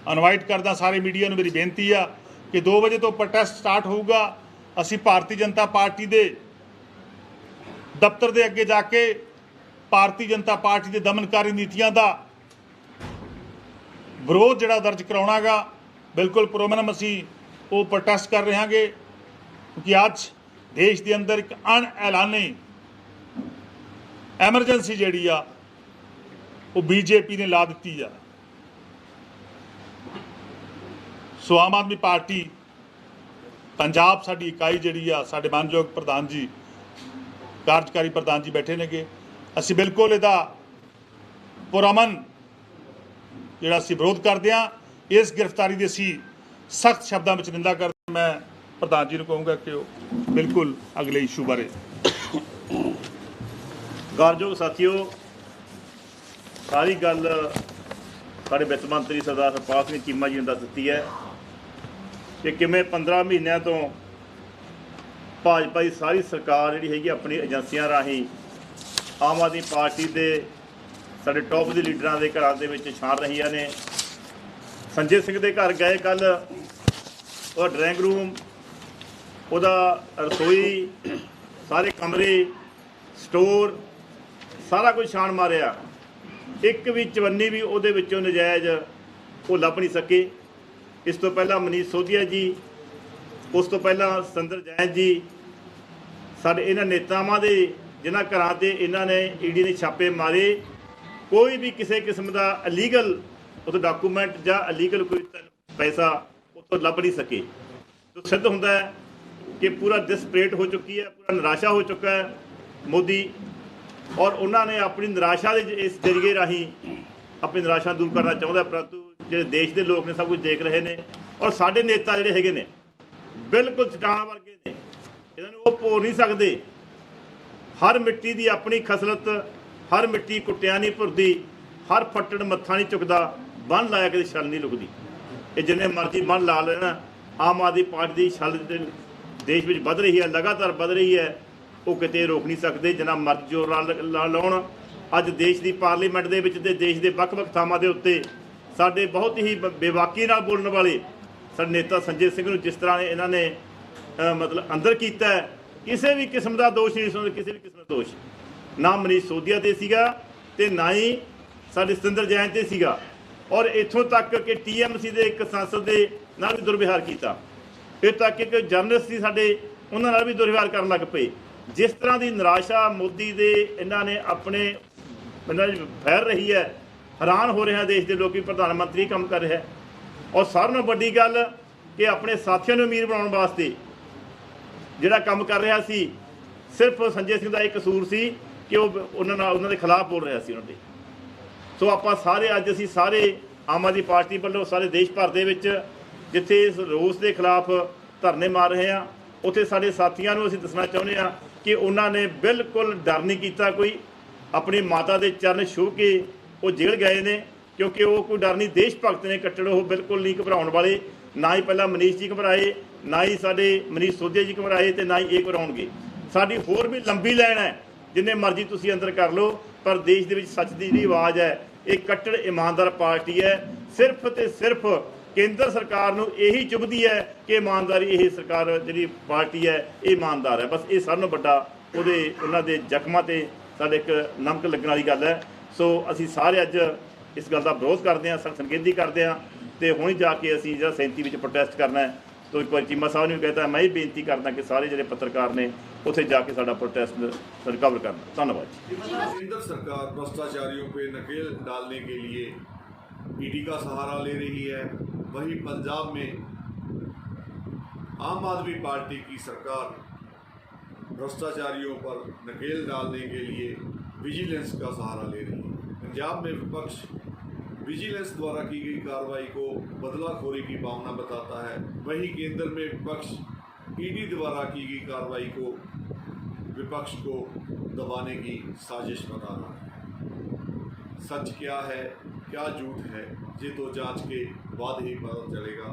S15: ਇਨਵਾਈਟ ਕਰਦਾ, ਸਾਰੇ ਮੀਡੀਆ ਨੂੰ ਮੇਰੀ ਬੇਨਤੀ ਆ ਕਿ 2 ਵਜੇ ਤੋਂ ਪ੍ਰੋਟੈਸਟ ਸਟਾਰਟ ਹੋਊਗਾ। ਅਸੀਂ ਭਾਰਤੀ ਜਨਤਾ ਪਾਰਟੀ ਦੇ ਦਫ਼ਤਰ ਦੇ ਅੱਗੇ ਜਾ ਕੇ ਭਾਰਤੀ ਜਨਤਾ ਪਾਰਟੀ ਦੇ ਦਮਨਕਾਰੀ ਨੀਤੀਆਂ ਦਾ ਵਿਰੋਧ ਜਿਹੜਾ ਦਰਜ ਕਰਾਉਣਾਗਾ। ਬਿਲਕੁਲ ਪ੍ਰੋਗਰਾਮ ਅਸੀਂ ਉਹ ਪ੍ਰੋਟੈਸਟ ਕਰ ਰਹੇ ਹਾਂਗੇ, ਕਿਉਂਕਿ ਅੱਜ ਦੇਸ਼ ਦੇ ਅੰਦਰ ਇੱਕ ਅਣਐਲਾਨੀ ਐਮਰਜੈਂਸੀ ਜਿਹੜੀ ਆ ਉਹ BJP ਨੇ ਲਾ ਦਿੱਤੀ ਆ। ਸੋ ਆਮ ਆਦਮੀ ਪਾਰਟੀ ਪੰਜਾਬ ਸਾਡੀ ਇਕਾਈ ਜਿਹੜੀ ਆ, ਸਾਡੇ ਮਾਨਯੋਗ ਪ੍ਰਧਾਨ ਜੀ, ਕਾਰਜਕਾਰੀ ਪ੍ਰਧਾਨ ਜੀ ਬੈਠੇ ਨੇਗੇ, ਅਸੀਂ ਬਿਲਕੁਲ ਇਹਦਾ ਪੁਰਅਮਨ ਜਿਹੜਾ ਅਸੀਂ ਵਿਰੋਧ ਕਰਦੇ ਹਾਂ। ਇਸ ਗ੍ਰਿਫਤਾਰੀ ਦੀ ਅਸੀਂ ਸਖਤ ਸ਼ਬਦਾਂ ਵਿੱਚ ਨਿੰਦਾ ਕਰਦੇ ਹਾਂ। ਮੈਂ ਪ੍ਰਧਾਨ ਜੀ ਨੂੰ ਕਹੂੰਗਾ ਕਿ ਉਹ ਬਿਲਕੁਲ ਅਗਲੇ ਇਸ਼ੂ ਬਾਰੇ।
S16: ਕਾਰਜੋਗ ਸਾਥੀਓ, ਸਾਰੀ ਗੱਲ ਸਾਡੇ ਵਿੱਤ ਮੰਤਰੀ ਸਰਦਾਰ ਹਰਪਾਲ ਸਿੰਘ ਚੀਮਾ ਜੀ ਨੇ ਦੱਸ ਦਿੱਤੀ ਹੈ ਕਿ ਕਿਵੇਂ 15 ਮਹੀਨਿਆਂ ਤੋਂ ਭਾਜਪਾ ਦੀ ਸਾਰੀ ਸਰਕਾਰ ਜਿਹੜੀ ਹੈਗੀ ਆਪਣੀ ਏਜੰਸੀਆਂ ਰਾਹੀਂ ਆਮ ਆਦਮੀ ਪਾਰਟੀ ਦੇ ਸਾਡੇ ਟੌਪ ਦੇ ਲੀਡਰਾਂ ਦੇ ਘਰਾਂ ਦੇ ਵਿੱਚ ਛਾਣ ਰਹੀਆਂ ਨੇ। ਸੰਜੇ ਸਿੰਘ ਦੇ ਘਰ ਗਏ ਕੱਲ, ਉਹ ਡਰਾਇੰਗ ਰੂਮ, ਉਹਦਾ ਰਸੋਈ, ਸਾਰੇ ਕਮਰੇ, ਸਟੋਰ, ਸਾਰਾ ਕੁਝ ਛਾਣ ਮਾਰਿਆ। ਇੱਕ ਵੀ ਚਵੰਨੀ ਵੀ ਉਹਦੇ ਵਿੱਚੋਂ ਨਜਾਇਜ਼ ਉਹ ਲੱਭ ਨਹੀਂ ਸਕੇ। ਇਸ ਤੋਂ ਪਹਿਲਾਂ ਮਨੀਸ਼ ਸੋਧੀਆ ਜੀ, ਉਸ ਤੋਂ ਪਹਿਲਾਂ ਸੰਦਰ ਜੈਨ ਜੀ, ਸਾਡੇ ਇਹਨਾਂ ਨੇਤਾਵਾਂ ਦੇ ਜਿਨ੍ਹਾਂ ਘਰਾਂ 'ਤੇ ਇਹਨਾਂ ਨੇ ਈਡੀ ਨੇ ਛਾਪੇ ਮਾਰੇ, ਕੋਈ ਵੀ ਕਿਸੇ ਕਿਸਮ ਦਾ ਇਲੀਗਲ ਉੱਥੇ ਡਾਕੂਮੈਂਟ ਜਾਂ ਇਲੀਗਲ ਕੋਈ ਪੈਸਾ ਉੱਥੋਂ ਲੱਭ ਨਹੀਂ ਸਕੇ। ਤਾਂ ਸਿੱਧ ਹੁੰਦਾ ਹੈ कि पूरा डिस्परेट हो चुकी है, पूरा निराशा हो चुका है मोदी, और उन्होंने अपनी निराशा के इस जरिए राही अपनी निराशा दूर करना चाहता, परंतु जो देश के लोग ने सब कुछ देख रहे हैं और साढ़े नेता जोड़े है ने बिल्कुल चट्टान वर्गे ने, इन्होंने वो भो नहीं सकते। हर मिट्टी की अपनी खसलत, हर मिट्टी कुटिया नहीं भुरदी, हर फट्टड़ मत्था नहीं चुकता, बन लाया कभी छल नहीं लुकती। ये जिन्ने मर्जी बन ला लेना, आम आदमी पार्टी की छल देश में वध रही है, लगातार वध रही है, वो किते रोक नहीं सकते, जिन्ना मर्जी जोर ला लाउण। अज देश की पार्लीमेंट दे विच ते देश के ਵੱਖ-ਵੱਖ ਥਾਵਾਂ ਦੇ ਉੱਤੇ ਸਾਡੇ बहुत ही बेबाकी नाल बोलने वाले साडे नेता संजय सिंह ਨੂੰ जिस तरह इन्होंने मतलब अंदर किया है, किसी भी किस्म का दोष नहीं सुनते, किसी भी किस्म का दोष ना मनीष सिसोदिया ते सीगा ते ना ही साडे सतिंदर जैन ते सीगा, और इत्थों तक कि TMC के एक सांसद के नाल भी दुर्व्यवहार किया, फिर तक कि जर्नलिस्ट सी साडे उन्हां नाल भी दुर्व्यवहार करन लग पे। जिस तरह की निराशा मोदी दे इन्हां ने अपने फैल रही है, हैरान हो रहे हैं देश के लोग, प्रधानमंत्री काम कर रहा है। और सारे नालों वड्डी गल कि अपने साथियों को अमीर बनाने वास्ते जिहड़ा काम कर रहा सी, सिर्फ संजय सिंह का एक कसूर सी कि उन्होंने खिलाफ बोल रहा सी उन्होंने। सो आप सारे अज असी सारे आम आदमी पार्टी वालों सारे देश भर दे विच जिथे इस रोस के खिलाफ धरने मार रहे हैं, उत्थे साडे साथियों को असीं दसना चाहुंदे हां कि उन्होंने बिल्कुल डर नहीं किया, कोई अपनी माता के चरण छू के वो जेल गए ने, क्योंकि वो कोई डर नहीं, देश भगत ने कट्टड़, वो बिल्कुल नहीं घबराउण वाले। ना ही पहला मनीष जी घबराए, ना ही साडे मनीष सिसोदिया जी घबराए, तो ना ही ये घबराउणगे। साडी होर भी लंबी लाइन है, जिन्ने मर्जी तुसीं अंदर कर लो, पर देश दे विच सच दी जिहड़ी आवाज़ है, एक कट्टड़ ईमानदार पार्टी है। सिर्फ तो सिर्फ केंद्र सरकार नूं यही चुभदी है कि ईमानदारी, यही सरकार जिहड़ी पार्टी है ये ईमानदार है। बस ये सारे नालों वड्डा उहदे उन्हां दे जख्मां ते साडे एक नमक लगण वाली गल है। सो असीं सारे अज इस गल का विरोध करते हैं, संकेती करते हैं, तो हुण जाके असीं जिहड़ा 37 विच प्रोटेस्ट करना है। तो एक बार चीमा साहब ने कहता, मैं ही बेनती करना कि सारे जिहड़े पत्रकार ने उत्थे जाके साडा प्रोटेस्ट कवर करना। धन्यवाद।
S1: केंद्र सरकार भ्रष्टाचारियों पे नकेल डालने के लिए ईडी का सहारा ले रही है, वहीं पंजाब में आम आदमी पार्टी की सरकार भ्रष्टाचारियों पर नकेल डालने के लिए विजिलेंस का सहारा ले रही है। पंजाब में विपक्ष विजिलेंस द्वारा की गई कार्रवाई को बदलाखोरी की भावना बताता है, वहीं केंद्र में विपक्ष ईडी द्वारा की गई कार्रवाई को विपक्ष को दबाने की साजिश बना रहा है। सच क्या है, क्या झूठ है, ये तो जांच के बाद ही पता चलेगा।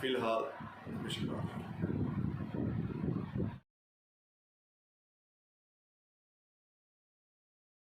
S1: फिलहाल नमस्कार।